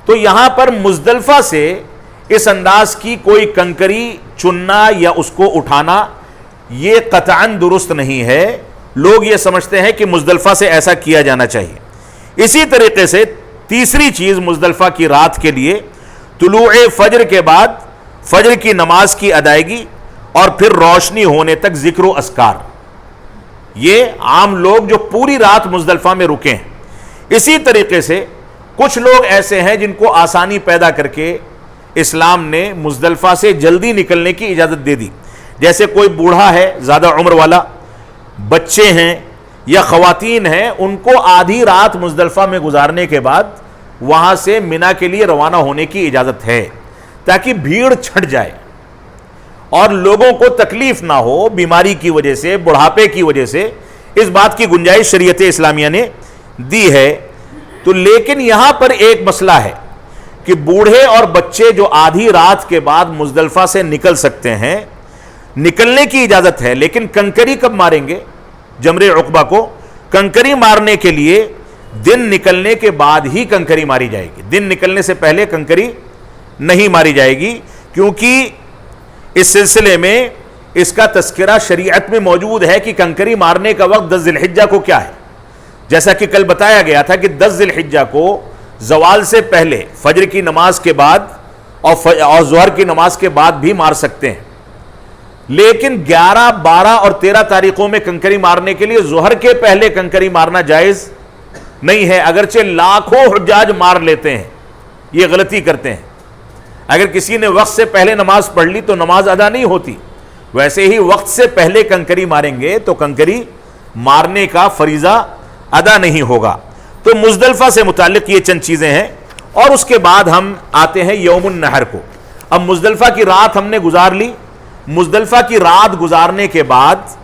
S1: تو یہاں پر مزدلفہ سے اس انداز کی کوئی کنکری چننا یا اس کو اٹھانا یہ قطعاً درست نہیں ہے. لوگ یہ سمجھتے ہیں کہ مزدلفہ سے ایسا کیا جانا چاہیے. اسی طریقے سے تیسری چیز مزدلفہ کی رات کے لیے طلوع فجر کے بعد فجر کی نماز کی ادائیگی اور پھر روشنی ہونے تک ذکر و اذکار. یہ عام لوگ جو پوری رات مزدلفہ میں رکے ہیں. اسی طریقے سے کچھ لوگ ایسے ہیں جن کو آسانی پیدا کر کے اسلام نے مزدلفہ سے جلدی نکلنے کی اجازت دے دی. جیسے کوئی بوڑھا ہے زیادہ عمر والا, بچے ہیں یا خواتین ہیں, ان کو آدھی رات مزدلفہ میں گزارنے کے بعد وہاں سے منا کے لیے روانہ ہونے کی اجازت ہے تاکہ بھیڑ چھٹ جائے اور لوگوں کو تکلیف نہ ہو بیماری کی وجہ سے, بڑھاپے کی وجہ سے. اس بات کی گنجائش شریعت اسلامیہ نے دی ہے. تو لیکن یہاں پر ایک مسئلہ ہے کہ بوڑھے اور بچے جو آدھی رات کے بعد مزدلفہ سے نکل سکتے ہیں, نکلنے کی اجازت ہے, لیکن کنکری کب ماریں گے؟ جمرے عقبہ کو کنکری مارنے کے لیے دن نکلنے کے بعد ہی کنکری ماری جائے گی. دن نکلنے سے پہلے کنکری نہیں ماری جائے گی, کیونکہ اس سلسلے میں اس کا تذکرہ شریعت میں موجود ہے کہ کنکری مارنے کا وقت 10 ذی الحجہ کو کیا ہے. جیسا کہ کل بتایا گیا تھا کہ 10 ذی الحجہ کو زوال سے پہلے فجر کی نماز کے بعد اور ظہر کی نماز کے بعد بھی مار سکتے ہیں, لیکن 11, 12 اور 13 تاریخوں میں کنکری مارنے کے لیے ظہر کے پہلے کنکری مارنا جائز نہیں ہے. اگرچہ لاکھوں حجاج مار لیتے ہیں, یہ غلطی کرتے ہیں. اگر کسی نے وقت سے پہلے نماز پڑھ لی تو نماز ادا نہیں ہوتی. ویسے ہی وقت سے پہلے کنکری ماریں گے تو کنکری مارنے کا فریضہ ادا نہیں ہوگا. تو مزدلفہ سے متعلق یہ چند چیزیں ہیں. اور اس کے بعد ہم آتے ہیں یوم النحر کو. اب مزدلفہ کی رات ہم نے گزار لی. مزدلفہ کی رات گزارنے کے بعد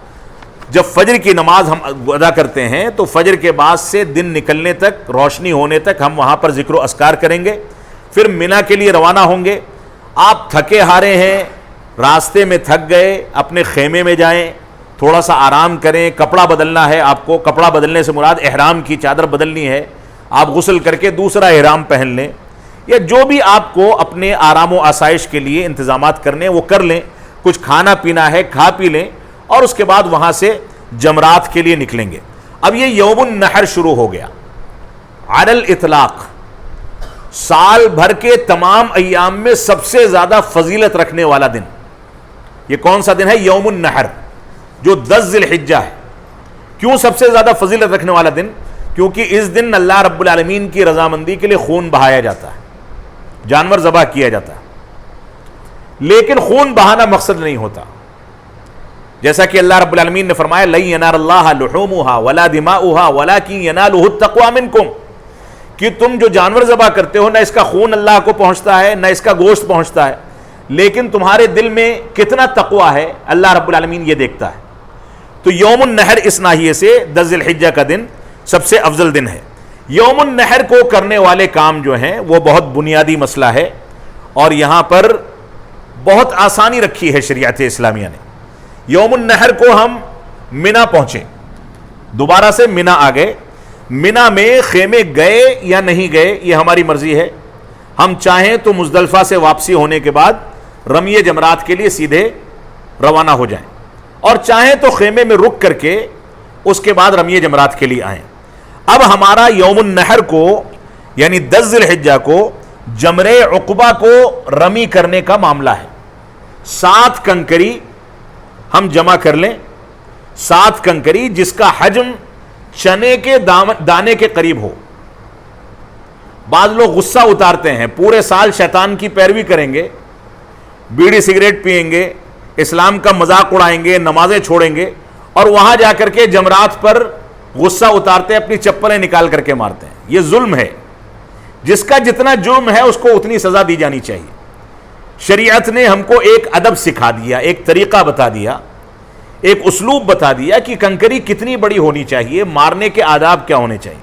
S1: جب فجر کی نماز ہم ادا کرتے ہیں تو فجر کے بعد سے دن نکلنے تک, روشنی ہونے تک ہم وہاں پر ذکر و اذکار کریں گے. پھر منا کے لیے روانہ ہوں گے. آپ تھکے ہارے ہیں, راستے میں تھک گئے, اپنے خیمے میں جائیں, تھوڑا سا آرام کریں. کپڑا بدلنا ہے آپ کو, کپڑا بدلنے سے مراد احرام کی چادر بدلنی ہے, آپ غسل کر کے دوسرا احرام پہن لیں, یا جو بھی آپ کو اپنے آرام و آسائش کے لیے انتظامات کرنے وہ کر لیں. کچھ کھانا پینا ہے کھا پی لیں, اور اس کے بعد وہاں سے جمرات کے لیے نکلیں گے. اب یہ یوم النحر شروع ہو گیا علی الاطلاق. سال بھر کے تمام ایام میں سب سے زیادہ فضیلت رکھنے والا دن یہ کون سا دن ہے؟ یوم النحر, جو 10 ذی الحجہ ہے. کیوں سب سے زیادہ فضیلت رکھنے والا دن؟ کیونکہ اس دن اللہ رب العالمین کی رضامندی کے لیے خون بہایا جاتا ہے, جانور ذبح کیا جاتا ہے. لیکن خون بہانا مقصد نہیں ہوتا. جیسا کہ اللہ رب العالمین نے فرمایا لن ینال اللہ لحومها ولا دماؤها ولکن ینالہ التقوی منکم, کہ تم جو جانور ذبح کرتے ہو نہ اس کا خون اللہ کو پہنچتا ہے نہ اس کا گوشت پہنچتا ہے, لیکن تمہارے دل میں کتنا تقوی ہے اللہ رب العالمین یہ دیکھتا ہے. تو یوم النحر اس ناحیے سے 10 ذی الحجہ کا دن سب سے افضل دن ہے. یوم النحر کو کرنے والے کام جو ہیں وہ بہت بنیادی مسئلہ ہے, اور یہاں پر بہت آسانی رکھی ہے شریعت اسلامیہ نے. یوم النحر کو ہم منا پہنچے, دوبارہ سے منا آ گئے. منا میں خیمے گئے یا نہیں گئے یہ ہماری مرضی ہے. ہم چاہیں تو مزدلفہ سے واپسی ہونے کے بعد رمی جمرات کے لیے سیدھے روانہ ہو جائیں, اور چاہیں تو خیمے میں رک کر کے اس کے بعد رمی جمرات کے لیے آئیں. اب ہمارا یوم النحر کو یعنی 10 ذی الحجہ کو جمرے عقبہ کو رمی کرنے کا معاملہ ہے. 7 کنکری ہم جمع کر لیں, 7 کنکری جس کا حجم چنے کے دانے کے قریب ہو. بعض لوگ غصہ اتارتے ہیں, پورے سال شیطان کی پیروی کریں گے, بیڑی سگریٹ پئیں گے, اسلام کا مذاق اڑائیں گے, نمازیں چھوڑیں گے, اور وہاں جا کر کے جمرات پر غصہ اتارتے اپنی چپلیں نکال کر کے مارتے ہیں. یہ ظلم ہے. جس کا جتنا جرم ہے اس کو اتنی سزا دی جانی چاہیے. شریعت نے ہم کو ایک ادب سکھا دیا, ایک طریقہ بتا دیا, ایک اسلوب بتا دیا کہ کنکری کتنی بڑی ہونی چاہیے, مارنے کے آداب کیا ہونے چاہیے.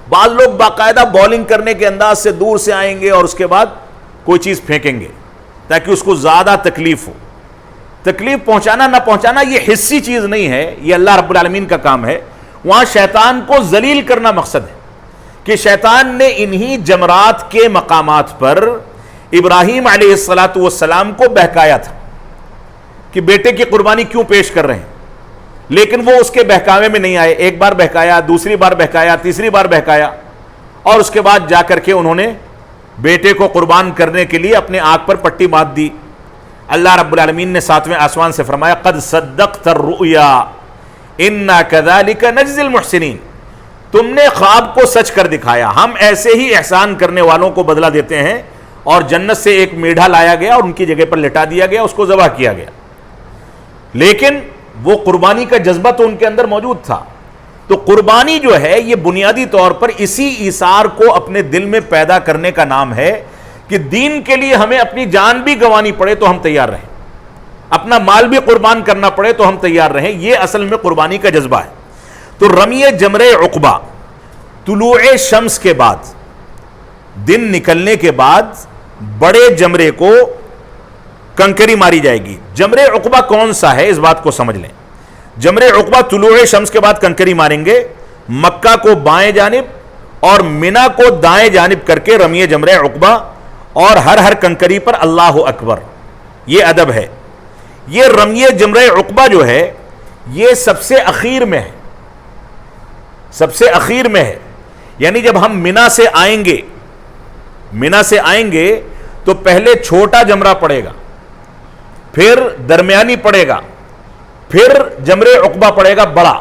S1: بعض لوگ باقاعدہ بولنگ کرنے کے انداز سے دور سے آئیں گے اور اس کے بعد کوئی چیز پھینکیں گے تاکہ اس کو زیادہ تکلیف ہو. تکلیف پہنچانا نہ پہنچانا یہ حصی چیز نہیں ہے, یہ اللہ رب العالمین کا کام ہے. وہاں شیطان کو ذلیل کرنا مقصد ہے کہ شیطان نے انہی جمرات کے مقامات پر ابراہیم علیہ السلام کو بہکایا تھا کہ بیٹے کی قربانی کیوں پیش کر رہے ہیں، لیکن وہ اس کے بہکاوے میں نہیں آئے. ایک بار بہکایا، دوسری بار بہکایا، تیسری بار بہکایا، اور اس کے بعد جا کر کے انہوں نے بیٹے کو قربان کرنے کے لیے اپنے آنکھ پر پٹی باندھ دی. اللہ رب العالمین نے 7ویں آسمان سے فرمایا قد صدقت الرؤیا انا کذالک نجزی المحسنین، تم نے خواب کو سچ کر دکھایا، ہم ایسے ہی احسان کرنے والوں کو بدلہ دیتے ہیں. اور جنت سے ایک میڈھا لایا گیا اور ان کی جگہ پر لٹا دیا گیا، اس کو ذبح کیا گیا. لیکن وہ قربانی کا جذبہ تو ان کے اندر موجود تھا. تو قربانی جو ہے یہ بنیادی طور پر اسی ایثار کو اپنے دل میں پیدا کرنے کا نام ہے کہ دین کے لیے ہمیں اپنی جان بھی گنوانی پڑے تو ہم تیار رہیں، اپنا مال بھی قربان کرنا پڑے تو ہم تیار رہیں. یہ اصل میں قربانی کا جذبہ ہے. تو رمی جمرہ عقبہ طلوع شمس کے بعد، دن نکلنے کے بعد بڑے جمرے کو کنکری ماری جائے گی. جمرہ عقبہ کون سا ہے اس بات کو سمجھ لیں. جمرہ عقبہ طلوع شمس کے بعد کنکری ماریں گے، مکہ کو بائیں جانب اور منا کو دائیں جانب کر کے رمی جمرہ عقبہ، اور ہر کنکری پر اللہ اکبر. یہ ادب ہے. یہ رمی جمرہ عقبہ جو ہے یہ سب سے اخیر میں ہے، سب سے اخیر میں ہے. یعنی جب ہم منا سے آئیں گے تو پہلے چھوٹا جمرہ پڑے گا، پھر درمیانی پڑے گا، پھر جمرہ عقبہ پڑے گا بڑا.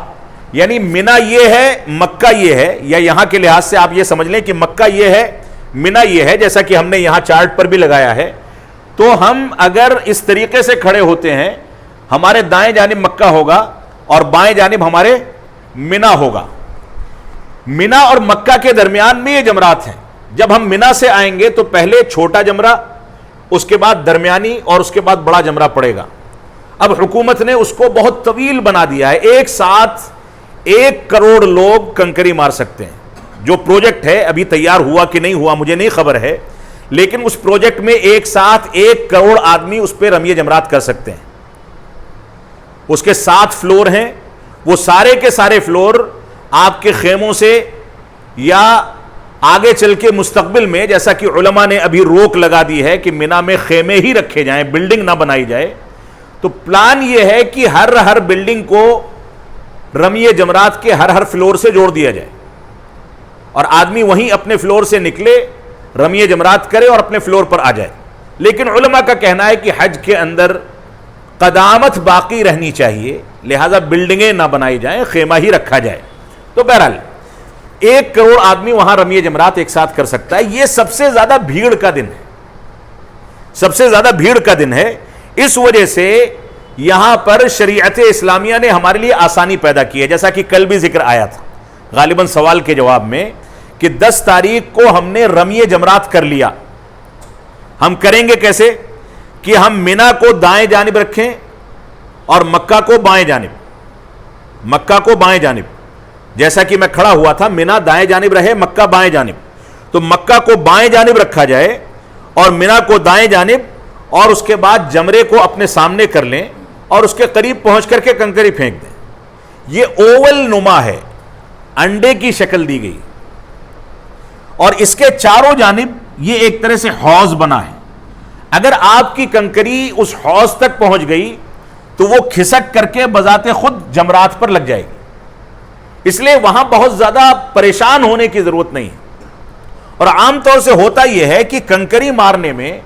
S1: یعنی منا یہ ہے، مکہ یہ ہے، یا یہاں کے لحاظ سے آپ یہ سمجھ لیں کہ مکہ یہ ہے، منا یہ ہے، جیسا کہ ہم نے یہاں چارٹ پر بھی لگایا ہے. تو ہم اگر اس طریقے سے کھڑے ہوتے ہیں، ہمارے دائیں جانب مکہ ہوگا اور بائیں جانب ہمارے منا ہوگا. منا اور مکہ کے درمیان میں یہ جمرات ہیں. جب ہم منا سے آئیں گے تو پہلے چھوٹا جمرہ، اس کے بعد درمیانی اور اس کے بعد بڑا جمرہ پڑے گا. اب حکومت نے اس کو بہت طویل بنا دیا ہے. ایک ساتھ 1 کروڑ لوگ کنکری مار سکتے ہیں. جو پروجیکٹ ہے ابھی تیار ہوا کہ نہیں ہوا مجھے نہیں خبر ہے، لیکن اس پروجیکٹ میں ایک ساتھ 1 کروڑ آدمی اس پہ رمی جمرات کر سکتے ہیں. اس کے 7 فلور ہیں. وہ سارے کے سارے فلور آپ کے خیموں سے یا آگے چل کے مستقبل میں، جیسا کہ علماء نے ابھی روک لگا دی ہے کہ منا میں خیمے ہی رکھے جائیں، بلڈنگ نہ بنائی جائے، تو پلان یہ ہے کہ ہر بلڈنگ کو رمی جمرات کے ہر فلور سے جوڑ دیا جائے اور آدمی وہیں اپنے فلور سے نکلے، رمی جمرات کرے اور اپنے فلور پر آ جائے. لیکن علماء کا کہنا ہے کہ حج کے اندر قدامت باقی رہنی چاہیے، لہذا بلڈنگیں نہ بنائی جائیں، خیمہ ہی رکھا جائے. تو بہرحال 1 کروڑ آدمی وہاں رمی جمرات ایک ساتھ کر سکتا ہے. یہ سب سے زیادہ بھیڑ کا دن ہے، سب سے زیادہ بھیڑ کا دن ہے. اس وجہ سے یہاں پر شریعت اسلامیہ نے ہمارے لیے آسانی پیدا کی ہے، جیسا کہ کل بھی ذکر آیا تھا غالباً سوال کے جواب میں، کہ 10 تاریخ کو ہم نے رمی جمرات کر لیا. ہم کریں گے کیسے کہ ہم منا کو دائیں جانب رکھیں اور مکہ کو بائیں جانب، جیسا کہ میں کھڑا ہوا تھا، منا دائیں جانب رہے، مکہ بائیں جانب. تو مکہ کو بائیں جانب رکھا جائے اور منا کو دائیں جانب، اور اس کے بعد جمرے کو اپنے سامنے کر لیں اور اس کے قریب پہنچ کر کے کنکری پھینک دیں. یہ اوول نما ہے، انڈے کی شکل دی گئی، اور اس کے چاروں جانب یہ ایک طرح سے حوض بنا ہے. اگر آپ کی کنکری اس حوض تک پہنچ گئی تو وہ کھسک کر کے بذات خود جمرات پر لگ جائے گی. اس لیے وہاں بہت زیادہ پریشان ہونے کی ضرورت نہیں ہے. اور عام طور سے ہوتا یہ ہے کہ کنکری مارنے میں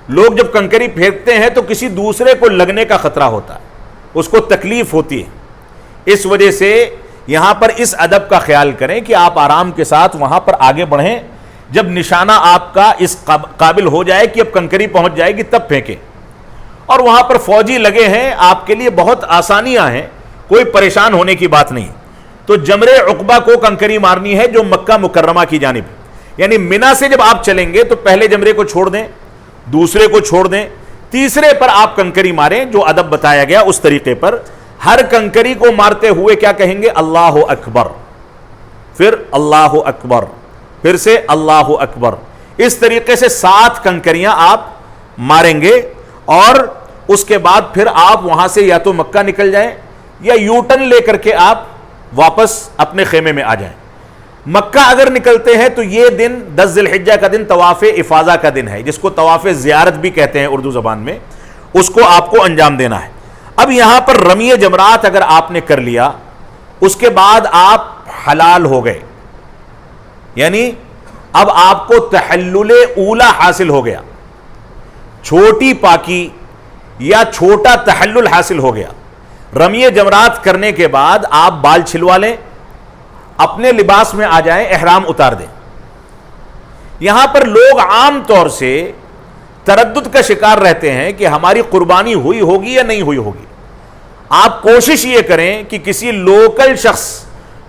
S1: لوگ جب کنکری پھینکتے ہیں تو کسی دوسرے کو لگنے کا خطرہ ہوتا ہے، اس کو تکلیف ہوتی ہے. اس وجہ سے یہاں پر اس ادب کا خیال کریں کہ آپ آرام کے ساتھ وہاں پر آگے بڑھیں. جب نشانہ آپ کا اس قابل ہو جائے کہ اب کنکری پہنچ جائے گی تب پھینکیں. اور وہاں پر فوجی لگے ہیں، آپ کے لیے بہت آسانیاں ہیں، کوئی پریشان ہونے کی بات نہیں. تو جمرہ عقبہ کو کنکری مارنی ہے جو مکہ مکرمہ کی جانب، یعنی منا سے جب آپ چلیں گے تو پہلے جمرے کو چھوڑ دیں، دوسرے کو چھوڑ دیں، تیسرے پر آپ کنکری ماریں جو ادب بتایا گیا اس طریقے پر. ہر کنکری کو مارتے ہوئے کیا کہیں گے؟ اللہ اکبر، پھر اللہ اکبر، پھر سے اللہ اکبر. اس طریقے سے 7 کنکریاں آپ ماریں گے اور اس کے بعد پھر آپ وہاں سے یا تو مکہ نکل جائیں یا یو ٹرن لے کر کے آپ واپس اپنے خیمے میں آ جائیں. مکہ اگر نکلتے ہیں تو یہ دن 10 ذی الحجہ کا دن طواف افاضہ کا دن ہے، جس کو طواف زیارت بھی کہتے ہیں اردو زبان میں، اس کو آپ کو انجام دینا ہے۔ اب یہاں پر رمی جمرات اگر آپ نے کر لیا، اس کے بعد آپ حلال ہو گئے، یعنی اب آپ کو تحلل اولا حاصل ہو گیا، چھوٹی پاکی یا چھوٹا تحلل حاصل ہو گیا۔ رمی جمرات کرنے کے بعد آپ بال چھلوا لیں، اپنے لباس میں آ جائیں، احرام اتار دیں۔ یہاں پر لوگ عام طور سے تردد کا شکار رہتے ہیں کہ ہماری قربانی ہوئی ہوگی یا نہیں ہوئی ہوگی۔ آپ کوشش یہ کریں کہ کسی لوکل شخص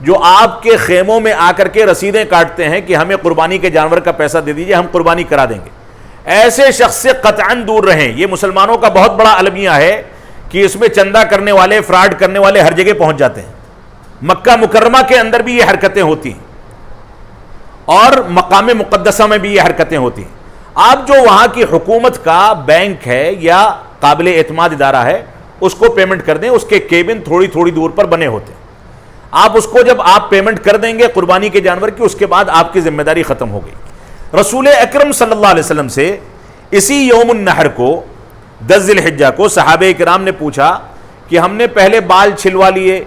S1: جو آپ کے خیموں میں آ کر کے رسیدیں کاٹتے ہیں کہ ہمیں قربانی کے جانور کا پیسہ دے دیجئے، ہم قربانی کرا دیں گے، ایسے شخص سے قطعاً دور رہیں۔ یہ مسلمانوں کا بہت بڑا المیہ ہے کہ اس میں چندہ کرنے والے، فراڈ کرنے والے ہر جگہ پہنچ جاتے ہیں۔ مکہ مکرمہ کے اندر بھی یہ حرکتیں ہوتی ہیں اور مقام مقدسہ میں بھی یہ حرکتیں ہوتی ہیں۔ آپ جو وہاں کی حکومت کا بینک ہے یا قابل اعتماد ادارہ ہے، اس کو پیمنٹ کر دیں، اس کے کیبن تھوڑی تھوڑی دور پر بنے ہوتے ہیں۔ آپ اس کو جب آپ پیمنٹ کر دیں گے قربانی کے جانور کی، اس کے بعد آپ کی ذمہ داری ختم ہو گئی۔ رسول اکرم صلی اللہ علیہ وسلم سے اسی یوم النحر کو 10 ذی الحجہ کو صحابہ کرام نے پوچھا کہ ہم نے پہلے بال چھلوا لیے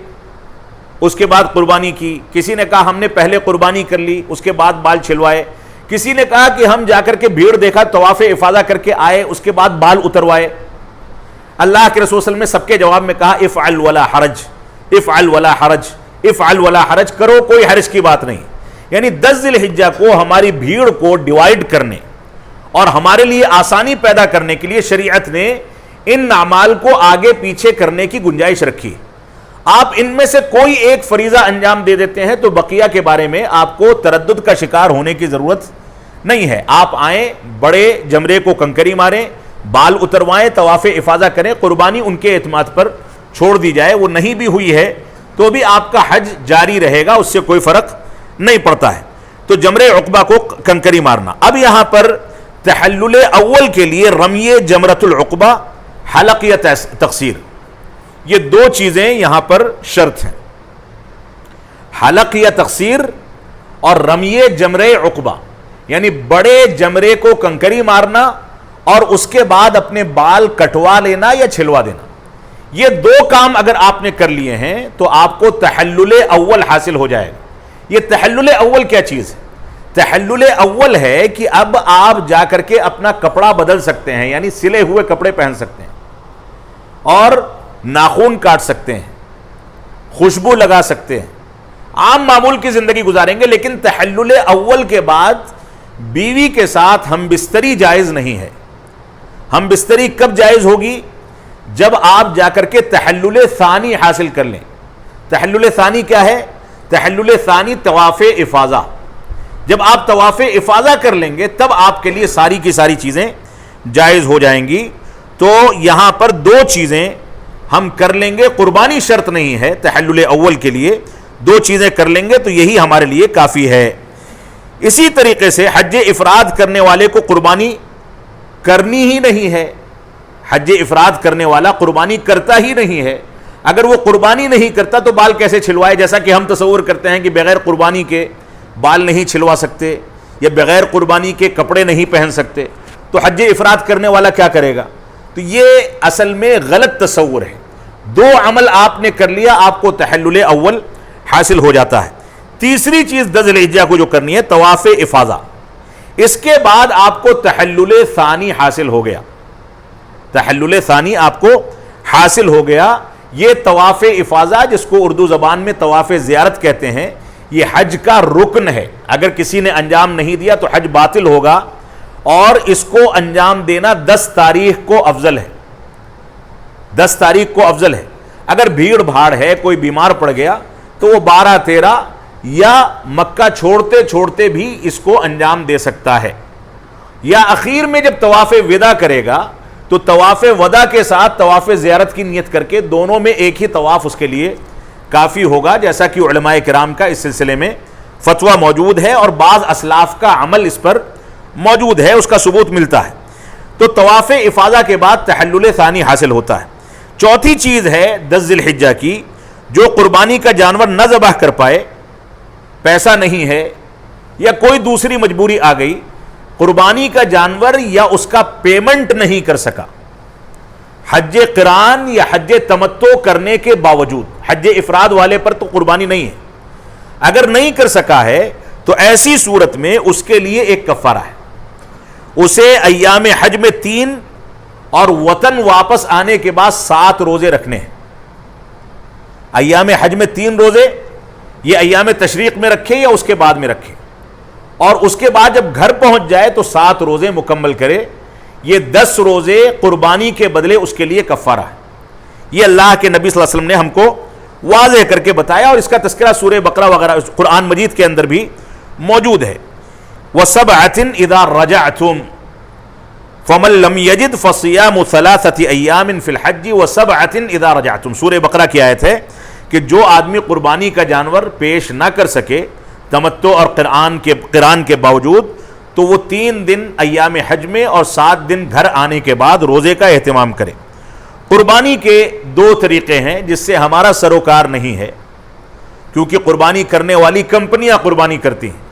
S1: اس کے بعد قربانی کی، کسی نے کہا ہم نے پہلے قربانی کر لی اس کے بعد بال چھلوائے، کسی نے کہا کہ ہم جا کر کے بھیڑ دیکھا طواف افاضہ کر کے آئے اس کے بعد بال اتروائے۔ اللہ کے رسول صلی اللہ علیہ وسلم نے سب کے جواب میں کہا افعل ولا حرج، افعل ولا حرج، افعل ولا حرج، کرو کوئی حرج کی بات نہیں۔ یعنی 10 ذی الحجہ کو ہماری بھیڑ کو ڈیوائیڈ کرنے اور ہمارے لیے آسانی پیدا کرنے کے لیے شریعت نے ان اعمال کو آگے پیچھے کرنے کی گنجائش رکھی۔ آپ ان میں سے کوئی ایک فریضہ انجام دے دیتے ہیں تو بقیہ کے بارے میں آپ کو تردد کا شکار ہونے کی ضرورت نہیں ہے۔ آپ آئیں، بڑے جمرے کو کنکری ماریں، بال اتروائیں، طواف افاضہ کریں، قربانی ان کے اعتماد پر چھوڑ دی جائے۔ وہ نہیں بھی ہوئی ہے تو بھی آپ کا حج جاری رہے گا، اس سے کوئی فرق نہیں پڑتا ہے۔ تو جمرے عقبہ کو کنکری مارنا۔ اب یہاں پر تحلل اول کے لیے رمی جمرۃ العقبہ، حلق یا تقصیر، یہ دو چیزیں یہاں پر شرط ہیں، حلق یا تقصیر اور رمی جمرے عقبہ، یعنی بڑے جمرے کو کنکری مارنا اور اس کے بعد اپنے بال کٹوا لینا یا چھلوا دینا۔ یہ دو کام اگر آپ نے کر لیے ہیں تو آپ کو تحلل اول حاصل ہو جائے گا۔ یہ تحلل اول کیا چیز ہے؟ تحلل اول ہے کہ اب آپ جا کر کے اپنا کپڑا بدل سکتے ہیں، یعنی سلے ہوئے کپڑے پہن سکتے ہیں اور ناخن کاٹ سکتے ہیں، خوشبو لگا سکتے ہیں، عام معمول کی زندگی گزاریں گے۔ لیکن تحلل اول کے بعد بیوی کے ساتھ ہم بستری جائز نہیں ہے۔ ہم بستری کب جائز ہوگی؟ جب آپ جا کر کے تحلل ثانی حاصل کر لیں۔ تحلل ثانی کیا ہے؟ تحلل ثانی طواف افاضہ۔ جب آپ طواف افاضہ کر لیں گے تب آپ کے لیے ساری کی ساری چیزیں جائز ہو جائیں گی۔ تو یہاں پر دو چیزیں ہم کر لیں گے، قربانی شرط نہیں ہے تحلل اول کے لیے، دو چیزیں کر لیں گے تو یہی ہمارے لیے کافی ہے۔ اسی طریقے سے حج افراد کرنے والے کو قربانی کرنی ہی نہیں ہے۔ حج افراد کرنے والا قربانی کرتا ہی نہیں ہے۔ اگر وہ قربانی نہیں کرتا تو بال کیسے چھلوائے؟ جیسا کہ ہم تصور کرتے ہیں کہ بغیر قربانی کے بال نہیں چھلوا سکتے یا بغیر قربانی کے کپڑے نہیں پہن سکتے، تو حج افراد کرنے والا کیا کرے گا؟ تو یہ اصل میں غلط تصور ہے۔ دو عمل آپ نے کر لیا، آپ کو تحلل اول حاصل ہو جاتا ہے۔ تیسری چیز 10 ذی الحجہ کو جو کرنی ہے طواف افاضہ، اس کے بعد آپ کو تحلل ثانی حاصل ہو گیا۔ تحلل ثانی آپ کو حاصل ہو گیا۔ یہ طواف افاضہ، جس کو اردو زبان میں طواف زیارت کہتے ہیں، یہ حج کا رکن ہے۔ اگر کسی نے انجام نہیں دیا تو حج باطل ہوگا، اور اس کو انجام دینا 10 تاریخ کو افضل ہے۔ 10 تاریخ کو افضل ہے۔ اگر بھیڑ بھاڑ ہے، کوئی بیمار پڑ گیا تو وہ 12، 13 یا مکہ چھوڑتے چھوڑتے بھی اس کو انجام دے سکتا ہے، یا اخیر میں جب طواف وداع کرے گا تو طواف وداع کے ساتھ طواف زیارت کی نیت کر کے دونوں میں ایک ہی طواف اس کے لیے کافی ہوگا، جیسا کہ علماء کرام کا اس سلسلے میں فتویٰ موجود ہے اور بعض اسلاف کا عمل اس پر موجود ہے، اس کا ثبوت ملتا ہے۔ تو طواف افاضہ کے بعد تحلل ثانی حاصل ہوتا ہے۔ چوتھی چیز ہے 10 ذی الحجہ کی، جو قربانی کا جانور نہ ذبح کر پائے پیسہ نہیں ہے یا کوئی دوسری مجبوری آ گئی، قربانی کا جانور یا اس کا پیمنٹ نہیں کر سکا، حج قران یا حج تمتع کرنے کے باوجود، حج افراد والے پر تو قربانی نہیں ہے، اگر نہیں کر سکا ہے تو ایسی صورت میں اس کے لیے ایک کفارہ ہے، اسے ایام حج میں 3 اور وطن واپس آنے کے بعد 7 روزے رکھنے ہیں۔ ایام حج میں 3 روزے، یہ ایام تشریق میں رکھے یا اس کے بعد میں رکھے، اور اس کے بعد جب گھر پہنچ جائے تو 7 روزے مکمل کرے۔ یہ 10 روزے قربانی کے بدلے اس کے لیے کفارہ ہے۔ یہ اللہ کے نبی صلی اللہ علیہ وسلم نے ہم کو واضح کر کے بتایا، اور اس کا تذکرہ سورہ بقرہ وغیرہ قرآن مجید کے اندر بھی موجود ہے۔ وَسَبْعَةٍ إِذَا رَجَعْتُمْ فَمَن لَّمْ يَجِدْ فَصِيَامُ 3 أَيَّامٍ فِي الْحَجِّ وَسَبْعَةٍ إِذَا رَجَعْتُمْ۔ سورہ بقرہ کی آیت ہے کہ جو آدمی قربانی کا جانور پیش نہ کر سکے تمتع اور قران کے باوجود، تو وہ 3 دن ایام حج میں اور 7 دن گھر آنے کے بعد روزے کا اہتمام کرے۔ قربانی کے 2 طریقے ہیں جس سے ہمارا سروکار نہیں ہے، کیونکہ قربانی کرنے والی کمپنیاں قربانی کرتی ہیں،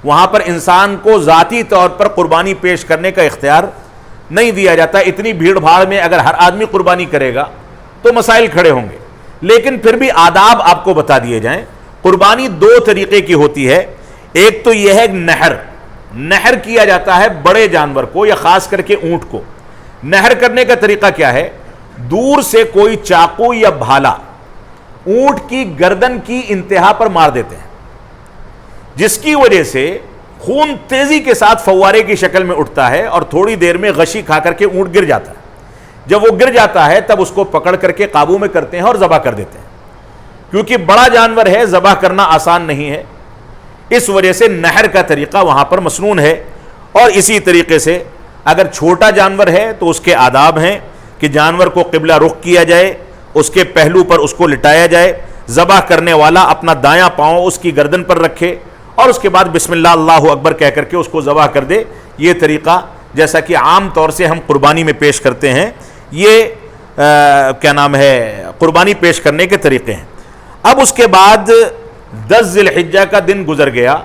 S1: وہاں پر انسان کو ذاتی طور پر قربانی پیش کرنے کا اختیار نہیں دیا جاتا۔ اتنی بھیڑ بھاڑ میں اگر ہر آدمی قربانی کرے گا تو مسائل کھڑے ہوں گے، لیکن پھر بھی آداب آپ کو بتا دیے جائیں۔ قربانی 2 طریقے کی ہوتی ہے، ایک تو یہ ہے نحر کیا جاتا ہے بڑے جانور کو یا خاص کر کے اونٹ کو۔ نحر کرنے کا طریقہ کیا ہے؟ دور سے کوئی چاقو یا بھالا اونٹ کی گردن کی انتہا پر مار دیتے ہیں، جس کی وجہ سے خون تیزی کے ساتھ فوارے کی شکل میں اٹھتا ہے اور تھوڑی دیر میں غشی کھا کر کے اونٹ گر جاتا ہے۔ جب وہ گر جاتا ہے تب اس کو پکڑ کر کے قابو میں کرتے ہیں اور ذبح کر دیتے ہیں، کیونکہ بڑا جانور ہے، ذبح کرنا آسان نہیں ہے، اس وجہ سے نحر کا طریقہ وہاں پر مسنون ہے۔ اور اسی طریقے سے اگر چھوٹا جانور ہے تو اس کے آداب ہیں کہ جانور کو قبلہ رخ کیا جائے، اس کے پہلو پر اس کو لٹایا جائے، ذبح کرنے والا اپنا دایاں پاؤں اس کی گردن پر رکھے اور اس کے بعد بسم اللہ اللہ اکبر کہہ کر کے اس کو ذبح کر دے۔ یہ طریقہ جیسا کہ عام طور سے ہم قربانی میں پیش کرتے ہیں، یہ قربانی پیش کرنے کے طریقے ہیں۔ اب اس کے بعد 10 ذی الحجہ کا دن گزر گیا،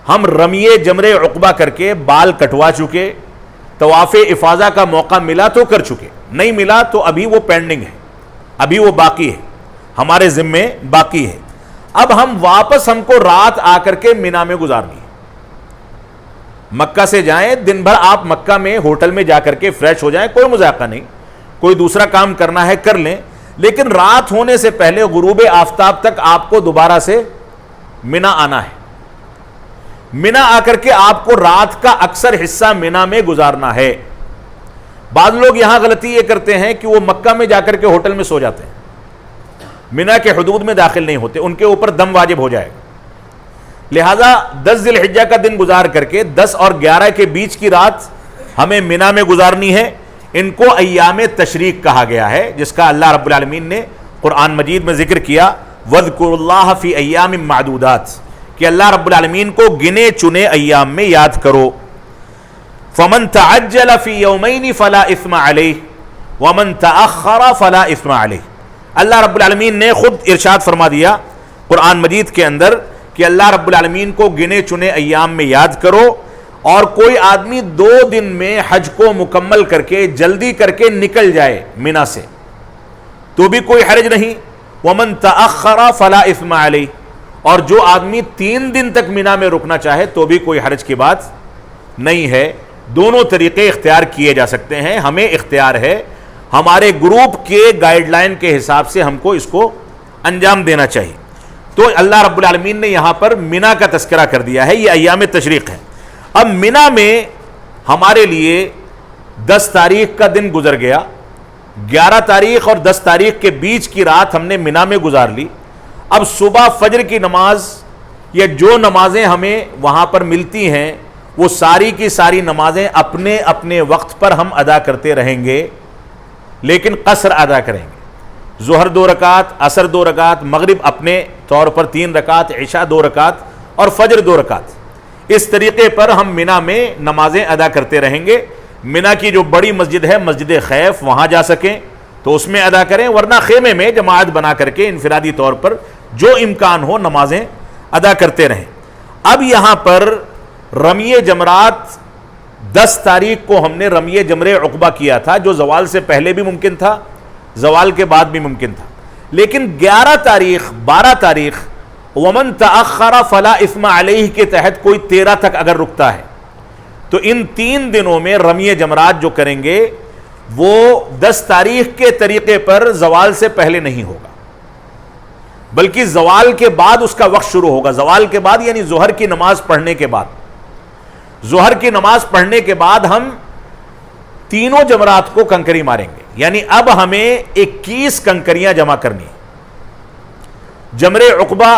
S1: ہم رمی جمرے عقبہ کر کے بال کٹوا چکے، طواف افاضہ کا موقع ملا تو کر چکے، نہیں ملا تو ابھی وہ پینڈنگ ہے، ابھی وہ باقی ہے، ہمارے ذمے باقی ہے۔ اب ہم کو رات آ کر کے مینا میں گزارنی ہے۔ مکہ سے جائیں، دن بھر آپ مکہ میں ہوٹل میں جا کر کے فریش ہو جائیں، کوئی مذاقہ نہیں، کوئی دوسرا کام کرنا ہے کر لیں، لیکن رات ہونے سے پہلے غروب آفتاب تک آپ کو دوبارہ سے مینا آنا ہے۔ مینا آ کر کے آپ کو رات کا اکثر حصہ مینا میں گزارنا ہے۔ بعض لوگ یہاں غلطی یہ کرتے ہیں کہ وہ مکہ میں جا کر کے ہوٹل میں سو جاتے ہیں، مینا کے حدود میں داخل نہیں ہوتے، ان کے اوپر دم واجب ہو جائے گا۔ لہذا 10 ذی الحجہ کا دن گزار کر کے 10 اور 11 کے بیچ کی رات ہمیں مینا میں گزارنی ہے۔ ان کو ایام تشریق کہا گیا ہے، جس کا اللہ رب العالمین نے قرآن مجید میں ذکر کیا، وَاذْكُرُوا اللَّهَ فِي أَيَّامٍ مَّعْدُودَاتٍ، کہ اللہ رب العالمین کو گنے چنے ایام میں یاد کرو۔ فَمَن تَعَجَّلَ فِي يَوْمَيْنِ فَلَا إِثْمَ عَلَيْهِ وَمَن تَأَخَّرَ فَلَا إِثْمَ عَلَيْهِ۔ اللہ رب العالمین نے خود ارشاد فرما دیا قرآن مجید کے اندر کہ اللہ رب العالمین کو گنے چنے ایام میں یاد کرو، اور کوئی آدمی 2 دن میں حج کو مکمل کر کے جلدی کر کے نکل جائے مینا سے تو بھی کوئی حرج نہیں۔ وَمَن تَأَخَّرَ فَلَا إِثْمَ عَلَيْهِ، اور جو آدمی 3 دن تک مینا میں رکنا چاہے تو بھی کوئی حرج کی بات نہیں ہے۔ دونوں طریقے اختیار کیے جا سکتے ہیں، ہمیں اختیار ہے، ہمارے گروپ کے گائیڈ لائن کے حساب سے ہم کو اس کو انجام دینا چاہیے۔ تو اللہ رب العالمین نے یہاں پر مینا کا تذکرہ کر دیا ہے، یہ ایام تشریق ہے۔ اب مینا میں ہمارے لیے 10 تاریخ کا دن گزر گیا، 11 تاریخ اور 10 تاریخ کے بیچ کی رات ہم نے مینا میں گزار لی۔ اب صبح فجر کی نماز یا جو نمازیں ہمیں وہاں پر ملتی ہیں وہ ساری کی ساری نمازیں اپنے اپنے وقت پر ہم ادا کرتے رہیں گے، لیکن قصر ادا کریں گے۔ ظہر 2 رکعت، عصر 2 رکعت، مغرب اپنے طور پر 3 رکعت، عشاء 2 رکعت اور فجر 2 رکعت۔ اس طریقے پر ہم مینا میں نمازیں ادا کرتے رہیں گے۔ مینا کی جو بڑی مسجد ہے مسجد خیف، وہاں جا سکیں تو اس میں ادا کریں، ورنہ خیمے میں جماعت بنا کر کے انفرادی طور پر جو امکان ہو نمازیں ادا کرتے رہیں۔ اب یہاں پر رمی جمرات 10 تاریخ کو ہم نے رمی جمر عقبہ کیا تھا، جو زوال سے پہلے بھی ممکن تھا، زوال کے بعد بھی ممکن تھا، لیکن 11 تاریخ 12 تاریخ ومن تأخر فلا اثم علیہ کے تحت کوئی 13 تک اگر رکتا ہے تو ان 3 دنوں میں رمی جمرات جو کریں گے وہ 10 تاریخ کے طریقے پر زوال سے پہلے نہیں ہوگا، بلکہ زوال کے بعد اس کا وقت شروع ہوگا۔ زوال کے بعد یعنی ظہر کی نماز پڑھنے کے بعد، ظہر کی نماز پڑھنے کے بعد ہم تینوں جمرات کو کنکری ماریں گے، یعنی اب ہمیں 21 کنکریاں جمع کرنی ہیں۔ جمر عقبہ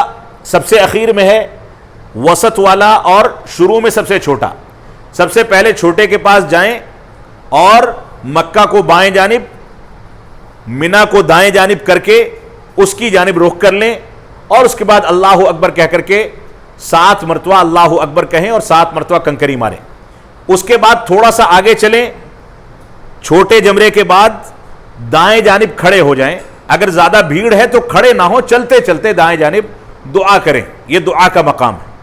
S1: سب سے اخیر میں ہے، وسط والا اور شروع میں سب سے چھوٹا۔ سب سے پہلے چھوٹے کے پاس جائیں اور مکہ کو بائیں جانب، منا کو دائیں جانب کر کے اس کی جانب رخ کر لیں، اور اس کے بعد اللہ اکبر کہہ کر کے 7 مرتبہ اللہ اکبر کہیں اور 7 مرتبہ کنکری ماریں۔ اس کے بعد تھوڑا سا آگے چلیں، چھوٹے جمرے کے بعد دائیں جانب کھڑے ہو جائیں، اگر زیادہ بھیڑ ہے تو کھڑے نہ ہو، چلتے چلتے دائیں جانب دعا کریں، یہ دعا کا مقام ہے۔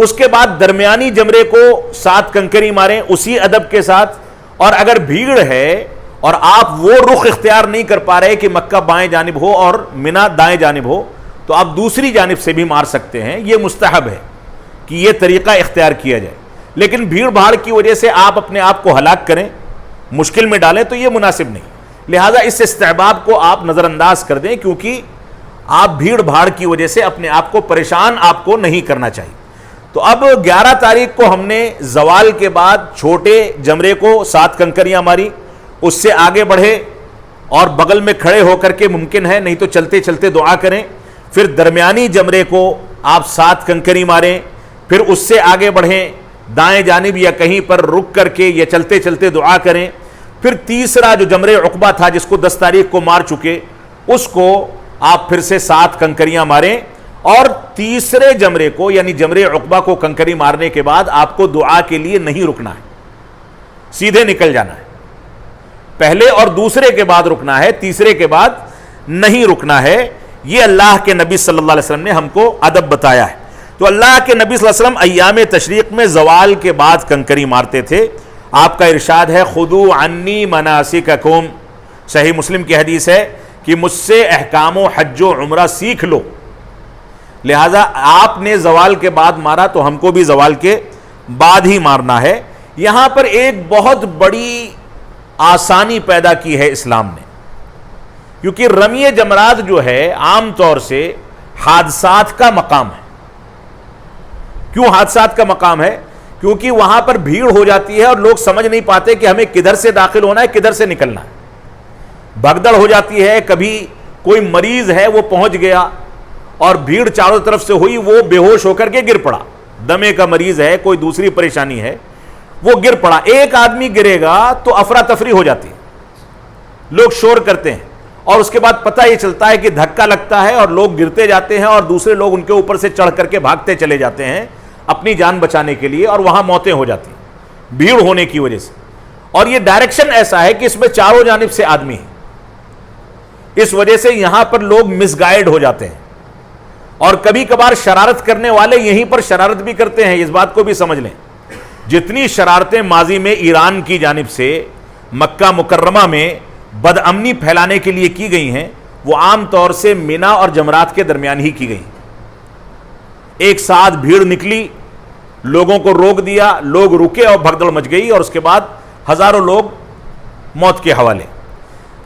S1: اس کے بعد درمیانی جمرے کو 7 کنکری ماریں اسی ادب کے ساتھ، اور اگر بھیڑ ہے اور آپ وہ رخ اختیار نہیں کر پا رہے کہ مکہ بائیں جانب ہو اور منا دائیں جانب ہو تو آپ دوسری جانب سے بھی مار سکتے ہیں، یہ مستحب ہے کہ یہ طریقہ اختیار کیا جائے، لیکن بھیڑ بھاڑ کی وجہ سے آپ اپنے آپ کو ہلاک کریں، مشکل میں ڈالیں تو یہ مناسب نہیں، لہذا اس استحباب کو آپ نظر انداز کر دیں، کیونکہ آپ بھیڑ بھاڑ کی وجہ سے اپنے آپ کو پریشان آپ کو نہیں کرنا چاہیے۔ تو اب 11 تاریخ کو ہم نے زوال کے بعد چھوٹے جمرے کو 7 کنکریاں ماری، اس سے آگے بڑھے اور بغل میں کھڑے ہو کر کے ممکن ہے نہیں تو چلتے چلتے دعا کریں، پھر درمیانی جمرے کو آپ 7 کنکری ماریں، پھر اس سے آگے بڑھیں، دائیں جانب یا کہیں پر رک کر کے یا چلتے چلتے دعا کریں، پھر تیسرا جو جمرے عقبہ تھا جس کو 10 تاریخ کو مار چکے اس کو آپ پھر سے 7 کنکریاں ماریں، اور تیسرے جمرے کو یعنی جمرے عقبہ کو کنکری مارنے کے بعد آپ کو دعا کے لیے نہیں رکنا ہے، سیدھے نکل جانا ہے، پہلے اور دوسرے کے بعد رکنا ہے، تیسرے کے بعد نہیں رکنا ہے۔ یہ اللہ کے نبی صلی اللہ علیہ وسلم نے ہم کو ادب بتایا ہے۔ تو اللہ کے نبی صلی اللہ علیہ وسلم ایام تشریق میں زوال کے بعد کنکری مارتے تھے۔ آپ کا ارشاد ہے خذوا عنی مناسککم، صحیح مسلم کی حدیث ہے کہ مجھ سے احکام و حج و عمرہ سیکھ لو، لہذا آپ نے زوال کے بعد مارا تو ہم کو بھی زوال کے بعد ہی مارنا ہے۔ یہاں پر ایک بہت بڑی آسانی پیدا کی ہے اسلام نے، کیونکہ رمی جمرات جو ہے عام طور سے حادثات کا مقام ہے۔ کیوں حادثات کا مقام ہے؟ کیونکہ وہاں پر بھیڑ ہو جاتی ہے اور لوگ سمجھ نہیں پاتے کہ ہمیں کدھر سے داخل ہونا ہے کدھر سے نکلنا ہے، بھگدڑ ہو جاتی ہے، کبھی کوئی مریض ہے وہ پہنچ گیا اور بھیڑ چاروں طرف سے ہوئی، وہ بے ہوش ہو کر کے گر پڑا، دمے کا مریض ہے، کوئی دوسری پریشانی ہے، وہ گر پڑا، ایک آدمی گرے گا تو افراتفری ہو جاتی ہے، لوگ شور کرتے ہیں، اور اس کے بعد پتہ یہ چلتا ہے کہ دھکا لگتا ہے اور لوگ گرتے جاتے ہیں اور دوسرے لوگ ان کے اوپر سے چڑھ کر کے بھاگتے چلے جاتے ہیں اپنی جان بچانے کے لیے، اور وہاں موتیں ہو جاتی ہیں بھیڑ ہونے کی وجہ سے۔ اور یہ ڈائریکشن ایسا ہے کہ اس میں چاروں جانب سے آدمی ہیں، اس وجہ سے یہاں پر لوگ مس گائیڈ ہو جاتے ہیں، اور کبھی کبھار شرارت کرنے والے یہیں پر شرارت بھی کرتے ہیں، اس بات کو بھی سمجھ لیں۔ جتنی شرارتیں ماضی میں ایران کی جانب سے مکہ مکرمہ میں بد امنی پھیلانے کے لیے کی گئی ہیں، وہ عام طور سے منا اور جمرات کے درمیان ہی کی گئی۔ ایک ساتھ بھیڑ نکلی، لوگوں کو روک دیا، لوگ رکے اور بھگدڑ مچ گئی، اور اس کے بعد ہزاروں لوگ موت کے حوالے۔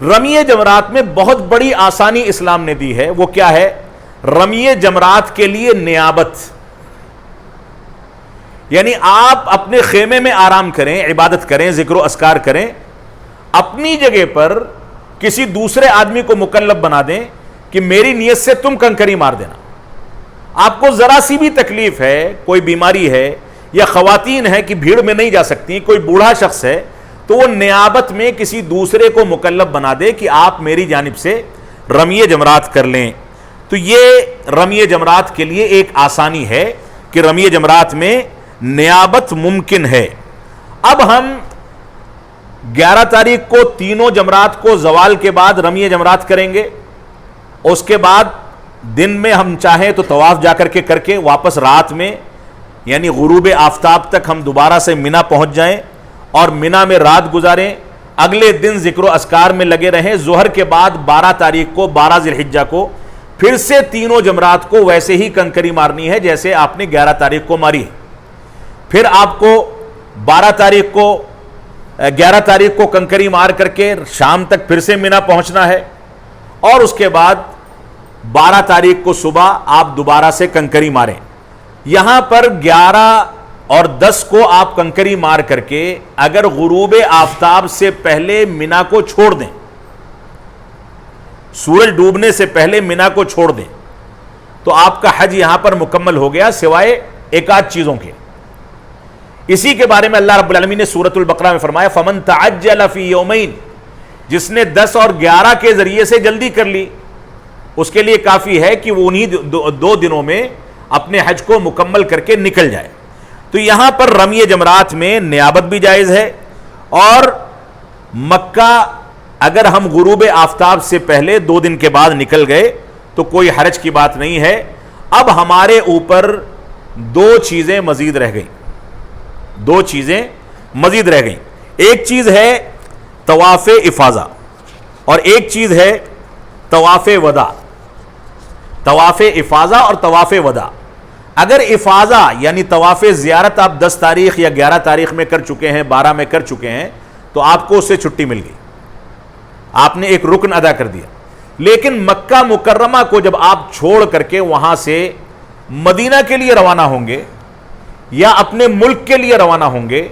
S1: رمی جمرات میں بہت بڑی آسانی اسلام نے دی ہے، وہ کیا ہے؟ رمی جمرات کے لیے نیابت، یعنی آپ اپنے خیمے میں آرام کریں، عبادت کریں، ذکر و اذکار کریں، اپنی جگہ پر کسی دوسرے آدمی کو مکلف بنا دیں کہ میری نیت سے تم کنکری مار دینا۔ آپ کو ذرا سی بھی تکلیف ہے، کوئی بیماری ہے یا خواتین ہیں کہ بھیڑ میں نہیں جا سکتی، کوئی بوڑھا شخص ہے، تو وہ نیابت میں کسی دوسرے کو مکلف بنا دے کہ آپ میری جانب سے رمی جمرات کر لیں۔ تو یہ رمی جمرات کے لیے ایک آسانی ہے کہ رمی جمرات میں نیابت ممکن ہے۔ اب ہم 11 تاریخ کو تینوں جمرات کو زوال کے بعد رمی جمرات کریں گے، اس کے بعد دن میں ہم چاہیں تو طواف جا کر کے واپس رات میں یعنی غروب آفتاب تک ہم دوبارہ سے منا پہنچ جائیں اور منا میں رات گزاریں، اگلے دن ذکر و اذکار میں لگے رہیں، ظہر کے بعد 12 تاریخ کو 12 ذی الحجہ کو پھر سے تینوں جمرات کو ویسے ہی کنکری مارنی ہے جیسے آپ نے 11 تاریخ کو ماری ہے. پھر آپ کو 11 تاریخ کو کنکری مار کر کے شام تک پھر سے منا پہنچنا ہے، اور اس کے بعد 12 تاریخ کو صبح آپ دوبارہ سے کنکری ماریں. یہاں پر 11 اور 10 کو آپ کنکری مار کر کے اگر غروب آفتاب سے پہلے منا کو چھوڑ دیں، سورج ڈوبنے سے پہلے منا کو چھوڑ دیں، تو آپ کا حج یہاں پر مکمل ہو گیا سوائے ایک آدھ چیزوں کے. اسی کے بارے میں اللہ رب العالمین نے سورۃ البقرہ میں فرمایا فَمَن تَعَجَّلَ فِي يَوْمَيْنِ، جس نے 10 اور 11 کے ذریعے سے جلدی کر لی اس کے لیے کافی ہے کہ وہ انہی 2 دنوں میں اپنے حج کو مکمل کر کے نکل جائے. تو یہاں پر رمی جمرات میں نیابت بھی جائز ہے، اور مکہ اگر ہم غروب آفتاب سے پہلے 2 دن کے بعد نکل گئے تو کوئی حرج کی بات نہیں ہے. اب ہمارے اوپر 2 چیزیں مزید رہ گئیں. ایک چیز ہے طواف افاضہ اور ایک چیز ہے طواف وداع. طواف افاضہ اور طواف وداع. اگر افاضہ یعنی طواف زیارت آپ 10 تاریخ یا 11 تاریخ میں کر چکے ہیں، 12 میں کر چکے ہیں، تو آپ کو اس سے چھٹی مل گئی، آپ نے ایک رکن ادا کر دیا. لیکن مکہ مکرمہ کو جب آپ چھوڑ کر کے وہاں سے مدینہ کے لیے روانہ ہوں گے یا اپنے ملک کے لیے روانہ ہوں گے،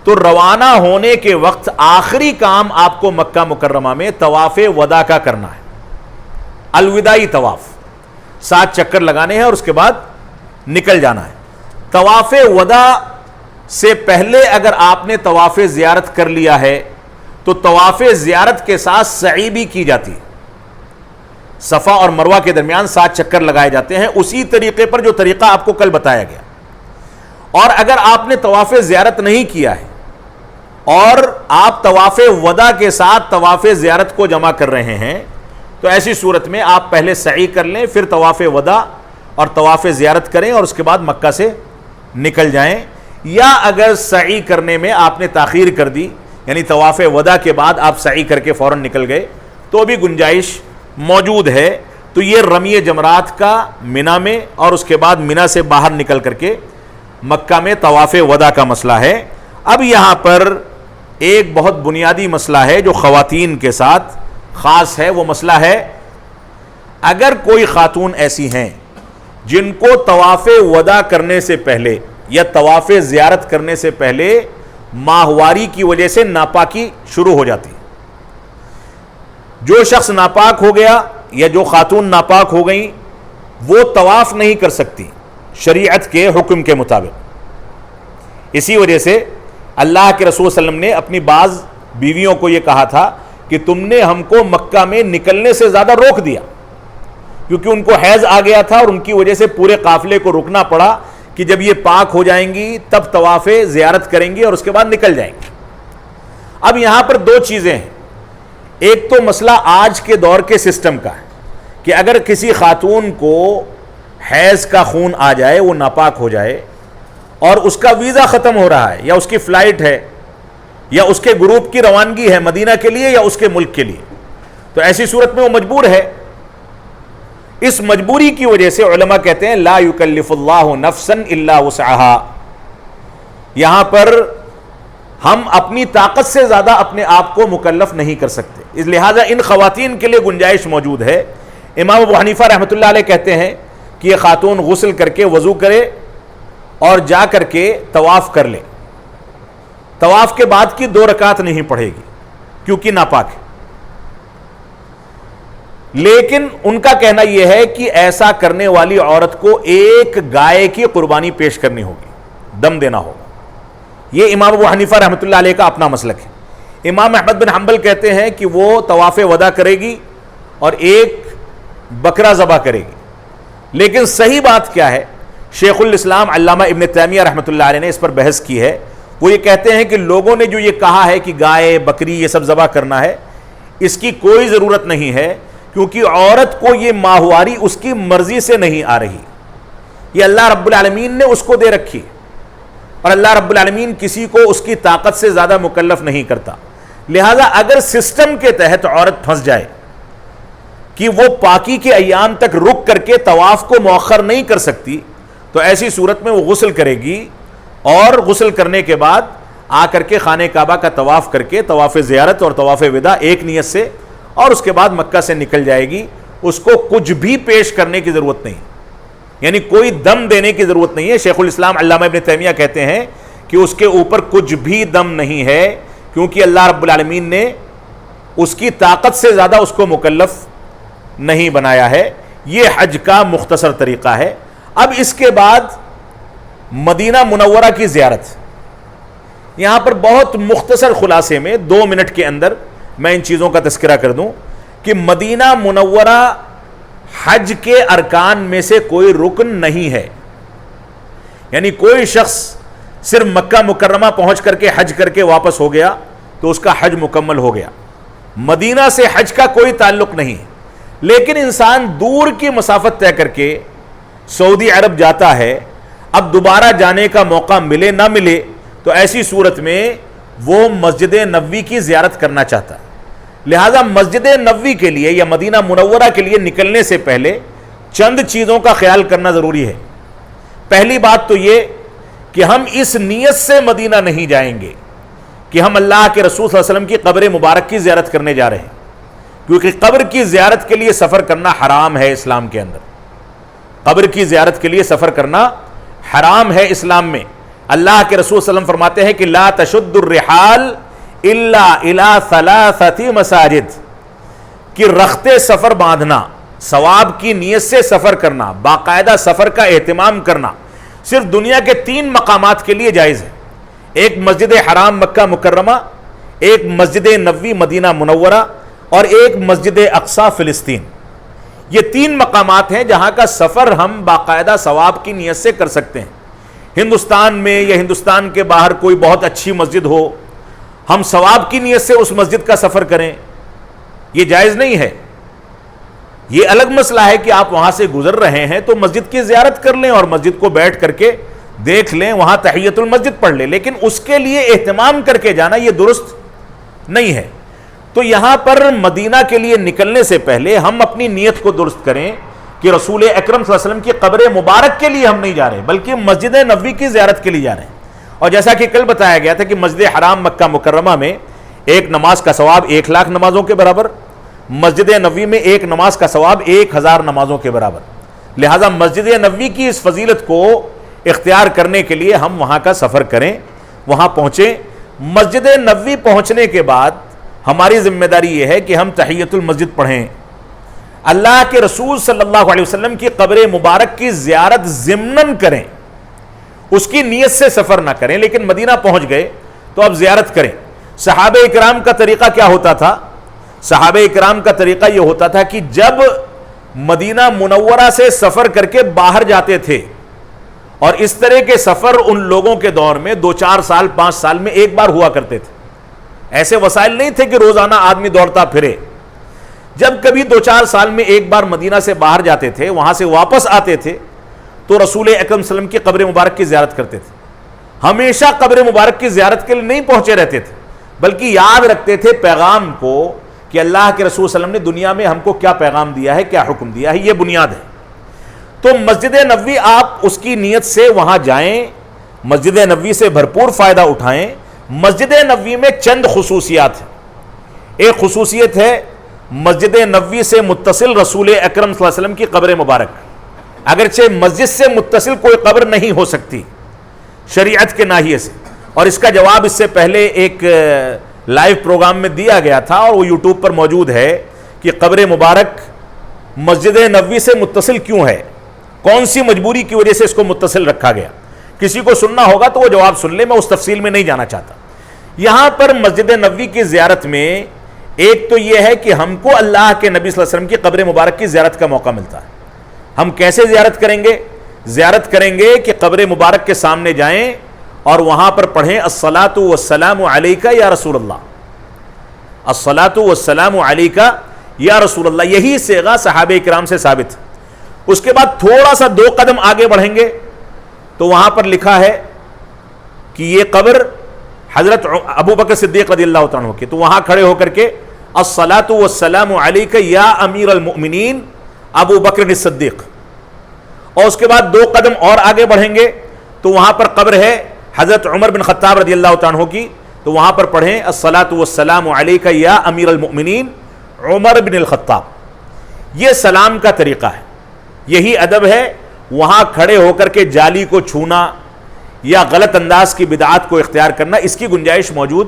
S1: تو روانہ ہونے کے وقت آخری کام آپ کو مکہ مکرمہ میں طواف وداع کا کرنا ہے. الوداعی طواف 7 چکر لگانے ہیں اور اس کے بعد نکل جانا ہے. طواف وداع سے پہلے اگر آپ نے طواف زیارت کر لیا ہے تو طواف زیارت کے ساتھ سعی بھی کی جاتی ہے. صفا اور مروہ کے درمیان 7 چکر لگائے جاتے ہیں اسی طریقے پر جو طریقہ آپ کو کل بتایا گیا. اور اگر آپ نے طواف زیارت نہیں کیا ہے اور آپ طواف وداع کے ساتھ طواف زیارت کو جمع کر رہے ہیں تو ایسی صورت میں آپ پہلے سعی کر لیں، پھر طواف وداع اور طواف زیارت کریں اور اس کے بعد مکہ سے نکل جائیں. یا اگر سعی کرنے میں آپ نے تاخیر کر دی یعنی طواف وداع کے بعد آپ سعی کر کے فوراً نکل گئے تو بھی گنجائش موجود ہے. تو یہ رمی جمرات کا منا میں اور اس کے بعد منا سے باہر نکل کر کے مکہ میں طواف وداع کا مسئلہ ہے. اب یہاں پر ایک بہت بنیادی مسئلہ ہے جو خواتین کے ساتھ خاص ہے. وہ مسئلہ ہے اگر کوئی خاتون ایسی ہیں جن کو طواف وداع کرنے سے پہلے یا طواف زیارت کرنے سے پہلے ماہواری کی وجہ سے ناپاکی شروع ہو جاتی، جو شخص ناپاک ہو گیا یا جو خاتون ناپاک ہو گئیں وہ طواف نہیں کر سکتی شریعت کے حکم کے مطابق. اسی وجہ سے اللہ کے رسول صلی اللہ علیہ وسلم نے اپنی بعض بیویوں کو یہ کہا تھا کہ تم نے ہم کو مکہ میں نکلنے سے زیادہ روک دیا، کیونکہ ان کو حیض آ گیا تھا اور ان کی وجہ سے پورے قافلے کو رکنا پڑا کہ جب یہ پاک ہو جائیں گی تب طواف زیارت کریں گی اور اس کے بعد نکل جائیں گی. اب یہاں پر 2 چیزیں ہیں. ایک تو مسئلہ آج کے دور کے سسٹم کا ہے کہ اگر کسی خاتون کو حیض کا خون آ جائے، وہ ناپاک ہو جائے اور اس کا ویزا ختم ہو رہا ہے یا اس کی فلائٹ ہے یا اس کے گروپ کی روانگی ہے مدینہ کے لیے یا اس کے ملک کے لیے، تو ایسی صورت میں وہ مجبور ہے. اس مجبوری کی وجہ سے علماء کہتے ہیں لا یکلف اللہ نفسا الا وسعها. یہاں پر ہم اپنی طاقت سے زیادہ اپنے آپ کو مکلف نہیں کر سکتے، اس لہٰذا ان خواتین کے لیے گنجائش موجود ہے. امام ابو حنیفہ رحمۃ اللہ علیہ کہتے ہیں کہ یہ خاتون غسل کر کے وضو کرے اور جا کر کے طواف کر لے. طواف کے بعد کی 2 رکعت نہیں پڑھے گی کیونکہ ناپاک ہے. لیکن ان کا کہنا یہ ہے کہ ایسا کرنے والی عورت کو ایک گائے کی قربانی پیش کرنی ہوگی، دم دینا ہوگا. یہ امام ابو حنیفہ رحمۃ اللہ علیہ کا اپنا مسلک ہے. امام احمد بن حنبل کہتے ہیں کہ وہ طواف وداع کرے گی اور ایک بکرا ذبح کرے گی. لیکن صحیح بات کیا ہے، شیخ الاسلام علامہ ابن تیمیہ رحمۃ اللہ علیہ نے اس پر بحث کی ہے. وہ یہ کہتے ہیں کہ لوگوں نے جو یہ کہا ہے کہ گائے بکری یہ سب ذبح کرنا ہے، اس کی کوئی ضرورت نہیں ہے، کیونکہ عورت کو یہ ماہواری اس کی مرضی سے نہیں آ رہی، یہ اللہ رب العالمین نے اس کو دے رکھی، اور اللہ رب العالمین کسی کو اس کی طاقت سے زیادہ مکلف نہیں کرتا۔ لہذا اگر سسٹم کے تحت عورت پھنس جائے کہ وہ پاکی کے ایام تک رک کر کے طواف کو مؤخر نہیں کر سکتی، تو ایسی صورت میں وہ غسل کرے گی، اور غسل کرنے کے بعد آ کر کے خانہ کعبہ کا طواف کر کے طواف زیارت اور طواف وداع ایک نیت سے، اور اس کے بعد مکہ سے نکل جائے گی۔ اس کو کچھ بھی پیش کرنے کی ضرورت نہیں، یعنی کوئی دم دینے کی ضرورت نہیں ہے۔ شیخ الاسلام علامہ ابن تیمیہ کہتے ہیں کہ اس کے اوپر کچھ بھی دم نہیں ہے، کیونکہ اللہ رب العالمین نے اس کی طاقت سے زیادہ اس کو مکلف نہیں بنایا ہے۔ یہ حج کا مختصر طریقہ ہے۔ اب اس کے بعد مدینہ منورہ کی زیارت، یہاں پر بہت مختصر خلاصے میں 2 منٹ کے اندر میں ان چیزوں کا تذکرہ کر دوں کہ مدینہ منورہ حج کے ارکان میں سے کوئی رکن نہیں ہے، یعنی کوئی شخص صرف مکہ مکرمہ پہنچ کر کے حج کر کے واپس ہو گیا تو اس کا حج مکمل ہو گیا، مدینہ سے حج کا کوئی تعلق نہیں۔ لیکن انسان دور کی مسافت طے کر کے سعودی عرب جاتا ہے، اب دوبارہ جانے کا موقع ملے نہ ملے تو ایسی صورت میں وہ مسجد نبوی کی زیارت کرنا چاہتا ہے۔ لہذا مسجد نبوی کے لیے یا مدینہ منورہ کے لیے نکلنے سے پہلے چند چیزوں کا خیال کرنا ضروری ہے۔ پہلی بات تو یہ کہ ہم اس نیت سے مدینہ نہیں جائیں گے کہ ہم اللہ کے رسول صلی اللہ علیہ وسلم کی قبر مبارک کی زیارت کرنے جا رہے ہیں، کیونکہ قبر کی زیارت کے لیے سفر کرنا حرام ہے اسلام کے اندر۔ قبر کی زیارت کے لیے سفر کرنا حرام ہے اسلام میں۔ اللہ کے رسول صلی اللہ علیہ وسلم فرماتے ہیں کہ لا تشد الرحال الا الى ثلاثۃ مساجد، کہ رخت سفر باندھنا، ثواب کی نیت سے سفر کرنا، باقاعدہ سفر کا اہتمام کرنا صرف دنیا کے 3 مقامات کے لیے جائز ہے۔ ایک مسجد حرام مکہ مکرمہ، ایک مسجد نبوی مدینہ منورہ، اور ایک مسجد اقصی فلسطین۔ یہ 3 مقامات ہیں جہاں کا سفر ہم باقاعدہ ثواب کی نیت سے کر سکتے ہیں۔ ہندوستان میں یا ہندوستان کے باہر کوئی بہت اچھی مسجد ہو، ہم ثواب کی نیت سے اس مسجد کا سفر کریں، یہ جائز نہیں ہے۔ یہ الگ مسئلہ ہے کہ آپ وہاں سے گزر رہے ہیں تو مسجد کی زیارت کر لیں اور مسجد کو بیٹھ کر کے دیکھ لیں، وہاں تحیۃ المسجد پڑھ لیں، لیکن اس کے لیے اہتمام کر کے جانا یہ درست نہیں ہے۔ تو یہاں پر مدینہ کے لیے نکلنے سے پہلے ہم اپنی نیت کو درست کریں کہ رسول اکرم صلی اللہ علیہ وسلم کی قبر مبارک کے لیے ہم نہیں جا رہے بلکہ مسجد نبوی کی زیارت کے لیے جا رہے ہیں۔ اور جیسا کہ کل بتایا گیا تھا کہ مسجد حرام مکہ مکرمہ میں ایک نماز کا ثواب 1,00,000 نمازوں کے برابر، مسجد نبوی میں ایک نماز کا ثواب 1,000 نمازوں کے برابر۔ لہٰذا مسجد نبوی کی اس فضیلت کو اختیار کرنے کے لیے ہم وہاں کا سفر کریں، وہاں پہنچیں۔ مسجد نبوی پہنچنے کے بعد ہماری ذمہ داری یہ ہے کہ ہم تحیۃ المسجد پڑھیں، اللہ کے رسول صلی اللہ علیہ وسلم کی قبر مبارک کی زیارت ضمناً کریں، اس کی نیت سے سفر نہ کریں۔ لیکن مدینہ پہنچ گئے تو اب زیارت کریں۔ صحابہ اکرام کا طریقہ کیا ہوتا تھا؟ صحابہ اکرام کا طریقہ یہ ہوتا تھا کہ جب مدینہ منورہ سے سفر کر کے باہر جاتے تھے، اور اس طرح کے سفر ان لوگوں کے دور میں 2-4 سال 5 سال میں ایک بار ہوا کرتے تھے، ایسے وسائل نہیں تھے کہ روزانہ آدمی دوڑتا پھرے۔ جب کبھی 2-4 سال میں ایک بار مدینہ سے باہر جاتے تھے، وہاں سے واپس آتے تھے تو رسول اکرم صلی اللہ علیہ وسلم کی قبر مبارک کی زیارت کرتے تھے۔ ہمیشہ قبر مبارک کی زیارت کے لیے نہیں پہنچے رہتے تھے بلکہ یاد رکھتے تھے پیغام کو کہ اللہ کے رسول صلی اللہ علیہ وسلم نے دنیا میں ہم کو کیا پیغام دیا ہے، کیا حکم دیا ہے، یہ بنیاد ہے۔ تو مسجد نبوی آپ اس کی نیت سے وہاں جائیں، مسجد نبوی سے بھرپور فائدہ اٹھائیں۔ مسجد نبوی میں چند خصوصیات ہیں۔ ایک خصوصیت ہے مسجد نبوی سے متصل رسول اکرم صلی اللہ علیہ وسلم کی قبر مبارک، اگرچہ مسجد سے متصل کوئی قبر نہیں ہو سکتی شریعت کے ناحیے سے، اور اس کا جواب اس سے پہلے ایک لائیو پروگرام میں دیا گیا تھا اور وہ یوٹیوب پر موجود ہے کہ قبر مبارک مسجد نبوی سے متصل کیوں ہے، کون سی مجبوری کی وجہ سے اس کو متصل رکھا گیا۔ کسی کو سننا ہوگا تو وہ جواب سن لے، میں اس تفصیل میں نہیں جانا چاہتا۔ یہاں پر مسجد نبوی کی زیارت میں ایک تو یہ ہے کہ ہم کو اللہ کے نبی صلی اللہ علیہ وسلم کی قبر مبارک کی زیارت کا موقع ملتا ہے۔ ہم کیسے زیارت کریں گے؟ زیارت کریں گے کہ قبر مبارک کے سامنے جائیں اور وہاں پر پڑھیں الصلاۃ والسلام علیکہ یا رسول اللہ، الصلاۃ والسلام علیکہ یا رسول اللہ. یہی صیغہ صحابہ کرام سے ثابت. اس کے بعد تھوڑا سا 2 قدم آگے بڑھیں گے تو وہاں پر لکھا ہے کہ یہ قبر حضرت ابو بکر صدیق رضی اللہ عنہ کی. تو وہاں کھڑے ہو کر کے الصلاۃ والسلام علیک یا امیر المؤمنین ابو بکر الصدیق. اور اس کے بعد 2 قدم اور آگے بڑھیں گے تو وہاں پر قبر ہے حضرت عمر بن خطاب رضی اللہ عنہ کی. تو وہاں پر پڑھیں الصلاۃ والسلام علیک یا امیر المؤمنین عمر بن الخطاب. یہ سلام کا طریقہ ہے, یہی ادب ہے. وہاں کھڑے ہو کر کے جالی کو چھونا یا غلط انداز کی بدعات کو اختیار کرنا, اس کی گنجائش موجود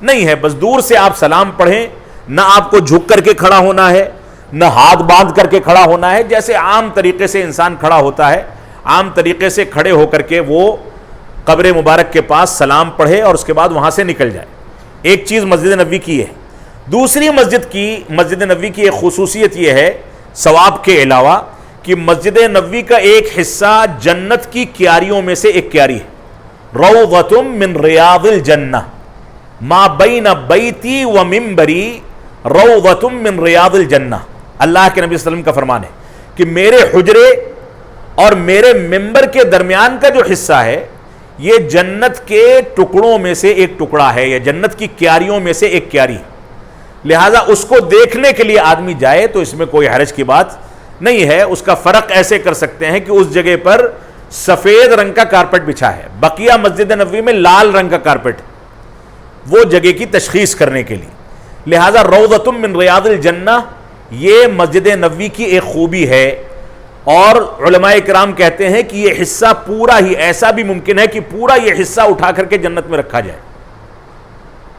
S1: نہیں ہے. بس دور سے آپ سلام پڑھیں, نہ آپ کو جھک کر کے کھڑا ہونا ہے, نہ ہاتھ باندھ کر کے کھڑا ہونا ہے. جیسے عام طریقے سے انسان کھڑا ہوتا ہے, عام طریقے سے کھڑے ہو کر کے وہ قبر مبارک کے پاس سلام پڑھے اور اس کے بعد وہاں سے نکل جائے. ایک چیز مسجد نبوی کی ہے. دوسری مسجد نبوی کی ایک خصوصیت یہ ہے ثواب کے علاوہ کہ مسجد نبوی کا ایک حصہ جنت کی کیاریوں میں سے ایک کیاری ہے. روضۃ من ریاض الجنہ ما بین بیتی و منبری روضۃ من ریاض الجنہ. اللہ کے نبی صلی اللہ علیہ وسلم کا فرمان ہے کہ میرے حجرے اور میرے منبر کے درمیان کا جو حصہ ہے یہ جنت کے ٹکڑوں میں سے ایک ٹکڑا ہے, یا جنت کی کیاریوں میں سے ایک کیاری. لہذا اس کو دیکھنے کے لیے آدمی جائے تو اس میں کوئی حرج کی بات نہیں ہے. اس کا فرق ایسے کر سکتے ہیں کہ اس جگہ پر سفید رنگ کا کارپٹ بچھا ہے, بقیہ مسجد نبوی میں لال رنگ کا کارپٹ, وہ جگہ کی تشخیص کرنے کے لیے. لہذا روضۃ من ریاض الجنہ یہ مسجد نبوی کی ایک خوبی ہے. اور علماء کرام کہتے ہیں کہ یہ حصہ پورا ہی, ایسا بھی ممکن ہے کہ پورا یہ حصہ اٹھا کر کے جنت میں رکھا جائے,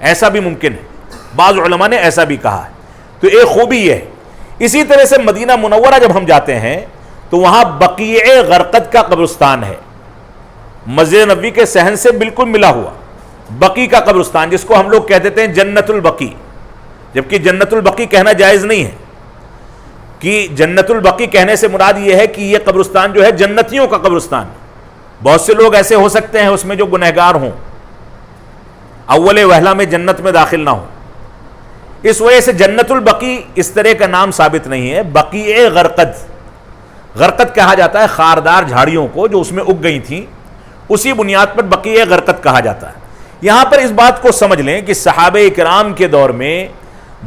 S1: ایسا بھی ممکن ہے. بعض علماء نے ایسا بھی کہا ہے. تو ایک خوبی یہ ہے. اسی طرح سے مدینہ منورہ جب ہم جاتے ہیں تو وہاں بقیع غرقد کا قبرستان ہے, مسجد نبوی کے صحن سے بالکل ملا ہوا بقیع کا قبرستان, جس کو ہم لوگ کہہ دیتے ہیں جنت البقیع, جبکہ جنت البقیع کہنا جائز نہیں ہے. کہ جنت البقیع کہنے سے مراد یہ ہے کہ یہ قبرستان جو ہے جنتیوں کا قبرستان. بہت سے لوگ ایسے ہو سکتے ہیں اس میں جو گنہگار ہوں, اول وہلہ میں جنت میں داخل نہ ہوں. اس وجہ سے جنت البقیع اس طرح کا نام ثابت نہیں ہے. بقیع غرقد, غرقد کہا جاتا ہے خاردار جھاڑیوں کو جو اس میں اگ گئی تھیں, اسی بنیاد پر بقیع غرقد کہا جاتا ہے. یہاں پر اس بات کو سمجھ لیں کہ صحابہ کرام کے دور میں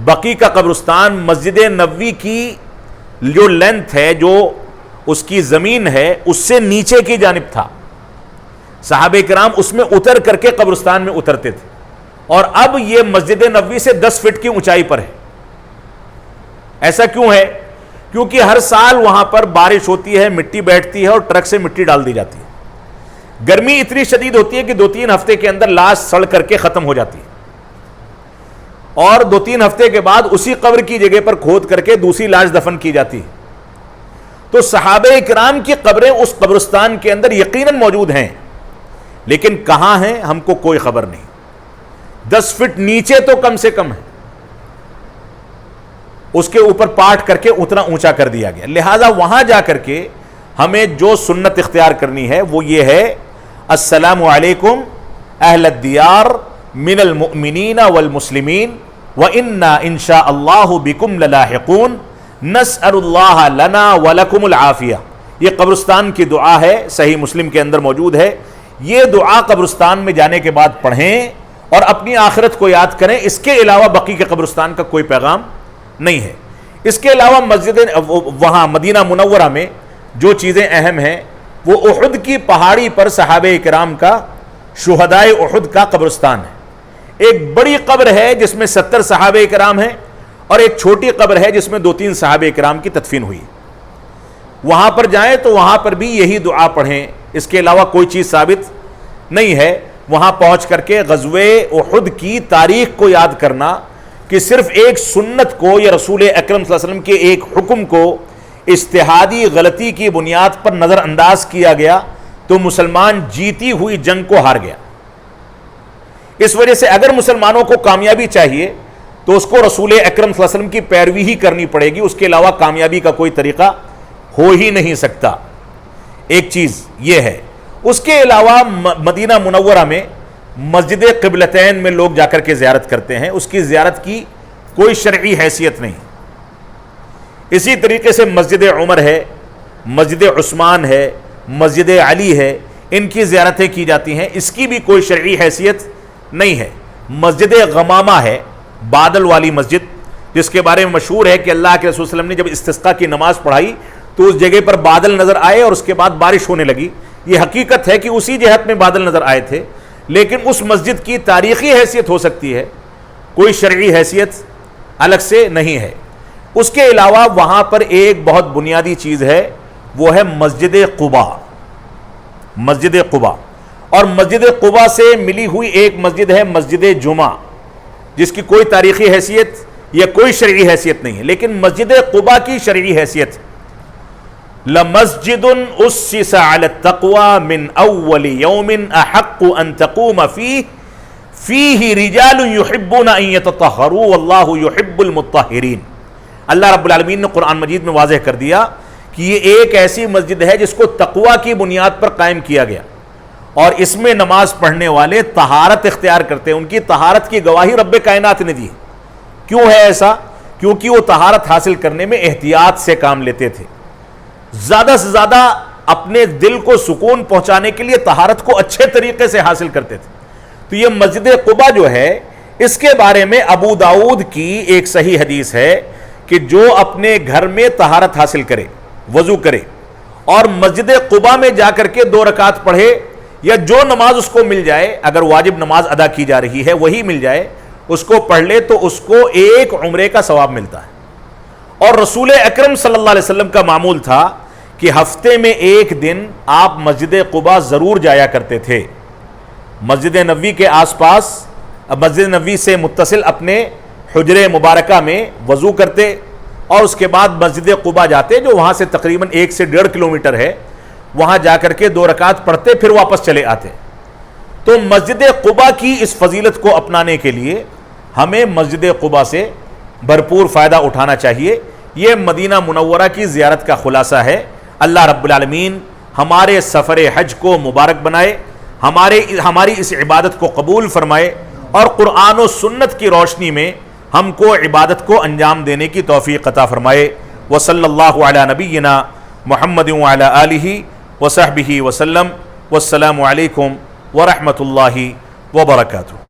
S1: بقیع کا قبرستان مسجد نبوی کی جو لینتھ ہے, جو اس کی زمین ہے, اس سے نیچے کی جانب تھا. صحابہ کرام اس میں اتر کر کے قبرستان میں اترتے تھے, اور اب یہ مسجد نبوی سے 10 فٹ کی اونچائی پر ہے. ایسا کیوں ہے؟ کیونکہ ہر سال وہاں پر بارش ہوتی ہے, مٹی بیٹھتی ہے اور ٹرک سے مٹی ڈال دی جاتی ہے. گرمی اتنی شدید ہوتی ہے کہ 2-3 ہفتے کے اندر لاش سڑ کر کے ختم ہو جاتی ہے, اور 2-3 ہفتے کے بعد اسی قبر کی جگہ پر کھود کر کے دوسری لاش دفن کی جاتی ہے. تو صحابہ کرام کی قبریں اس قبرستان کے اندر یقیناً موجود ہیں, لیکن کہاں ہیں ہم کو کوئی خبر نہیں. 10 فٹ نیچے تو کم سے کم ہے, اس کے اوپر پاٹ کر کے اتنا اونچا کر دیا گیا. لہذا وہاں جا کر کے ہمیں جو سنت اختیار کرنی ہے وہ یہ ہے, السلام علیکم اہل الدیار من المؤمنین والمسلمین وَإِنَّا إِن شَاءَ اللَّهُ بِكُمْ لَلَاحِقُونَ نَسْأَلُ اللَّهَ لَنَا وَلَكُمُ الْعَافِيَةَ. یہ قبرستان کی دعا ہے, صحیح مسلم کے اندر موجود ہے. یہ دعا قبرستان میں جانے کے بعد پڑھیں اور اپنی آخرت کو یاد کریں. اس کے علاوہ بقیع کے قبرستان کا کوئی پیغام نہیں ہے. اس کے علاوہ مسجد وہاں مدینہ منورہ میں جو چیزیں اہم ہیں وہ احد کی پہاڑی پر صحابہ کرام کا شہدائے احد کا قبرستان ہے. ایک بڑی قبر ہے جس میں 70 صحابہ کرام ہیں, اور ایک چھوٹی قبر ہے جس میں 2-3 صحابہ کرام کی تدفین ہوئی. وہاں پر جائیں تو وہاں پر بھی یہی دعا پڑھیں. اس کے علاوہ کوئی چیز ثابت نہیں ہے. وہاں پہنچ کر کے غزوہ احد کی تاریخ کو یاد کرنا کہ صرف ایک سنت کو یا رسول اکرم صلی اللہ علیہ وسلم کے ایک حکم کو اجتہادی غلطی کی بنیاد پر نظر انداز کیا گیا تو مسلمان جیتی ہوئی جنگ کو ہار گیا. اس وجہ سے اگر مسلمانوں کو کامیابی چاہیے تو اس کو رسول اکرم صلی اللہ علیہ وسلم کی پیروی ہی کرنی پڑے گی. اس کے علاوہ کامیابی کا کوئی طریقہ ہو ہی نہیں سکتا. ایک چیز یہ ہے. اس کے علاوہ مدینہ منورہ میں مسجد قبلتین میں لوگ جا کر کے زیارت کرتے ہیں. اس کی زیارت کی کوئی شرعی حیثیت نہیں. اسی طریقے سے مسجد عمر ہے، مسجد عثمان ہے، مسجد علی ہے، ان کی زیارتیں کی جاتی ہیں، اس کی بھی کوئی شرعی حیثیت نہیں ہے۔ مسجد غمامہ ہے، بادل والی مسجد، جس کے بارے میں مشہور ہے کہ اللہ کے رسول صلی اللہ علیہ وسلم نے جب استسقاء کی نماز پڑھائی تو اس جگہ پر بادل نظر آئے اور اس کے بعد بارش ہونے لگی۔ یہ حقیقت ہے کہ اسی جہت میں بادل نظر آئے تھے، لیکن اس مسجد کی تاریخی حیثیت ہو سکتی ہے، کوئی شرعی حیثیت الگ سے نہیں ہے۔ اس کے علاوہ وہاں پر ایک بہت بنیادی چیز ہے، وہ ہے مسجد قباء۔ مسجد قباء، اور مسجد قباء سے ملی ہوئی ایک مسجد ہے مسجد جمعہ، جس کی کوئی تاریخی حیثیت یا کوئی شرعی حیثیت نہیں ہے، لیکن مسجد قباء کی شرعی حیثیت لَمَسْجِدٌ أُسِّسَ عَلَى التَّقْوَى مِنْ أَوَّلِ يَوْمٍ أَحَقُّ أَن تَقُومَ فِيهِ رِجَالٌ يُحِبُّونَ أَن يَتَطَهَّرُوا وَاللَّهُ يُحِبُّ الْمُطَّهِّرِينَ۔ اللہ رب العالمین نے قرآن مجید میں واضح کر دیا کہ یہ ایک ایسی مسجد ہے جس کو تقوی کی بنیاد پر قائم کیا گیا، اور اس میں نماز پڑھنے والے طہارت اختیار کرتے ہیں، ان کی طہارت کی گواہی رب کائنات نے دی۔ کیوں ہے ایسا؟ کیونکہ وہ طہارت حاصل کرنے میں احتیاط سے کام لیتے تھے، زیادہ سے زیادہ اپنے دل کو سکون پہنچانے کے لیے طہارت کو اچھے طریقے سے حاصل کرتے تھے۔ تو یہ مسجد قباء جو ہے، اس کے بارے میں ابو داؤد کی ایک صحیح حدیث ہے کہ جو اپنے گھر میں طہارت حاصل کرے، وضو کرے اور مسجد قباء میں جا کر کے 2 رکعت پڑھے، یا جو نماز اس کو مل جائے، اگر واجب نماز ادا کی جا رہی ہے وہی مل جائے، اس کو پڑھ لے تو اس کو ایک عمرے کا ثواب ملتا ہے۔ اور رسول اکرم صلی اللہ علیہ وسلم کا معمول تھا کہ ہفتے میں ایک دن آپ مسجد قباء ضرور جایا کرتے تھے۔ مسجد نبوی کے آس پاس، مسجد نبوی سے متصل اپنے حجرے مبارکہ میں وضو کرتے، اور اس کے بعد مسجد قباء جاتے، جو وہاں سے تقریباً 1 سے 1.5 کلومیٹر ہے، وہاں جا کر کے 2 رکعت پڑھتے، پھر واپس چلے آتے۔ تو مسجد قباء کی اس فضیلت کو اپنانے کے لیے ہمیں مسجد قباء سے بھرپور فائدہ اٹھانا چاہیے۔ یہ مدینہ منورہ کی زیارت کا خلاصہ ہے۔ اللہ رب العالمین ہمارے سفر حج کو مبارک بنائے، ہماری اس عبادت کو قبول فرمائے، اور قرآن و سنت کی روشنی میں ہم کو عبادت کو انجام دینے کی توفیق عطا فرمائے۔ وصلی اللہ علی نبینا محمد وعلی آلہ وصحبہ وسلم، والسلام علیکم ورحمۃ اللہ وبرکاتہ۔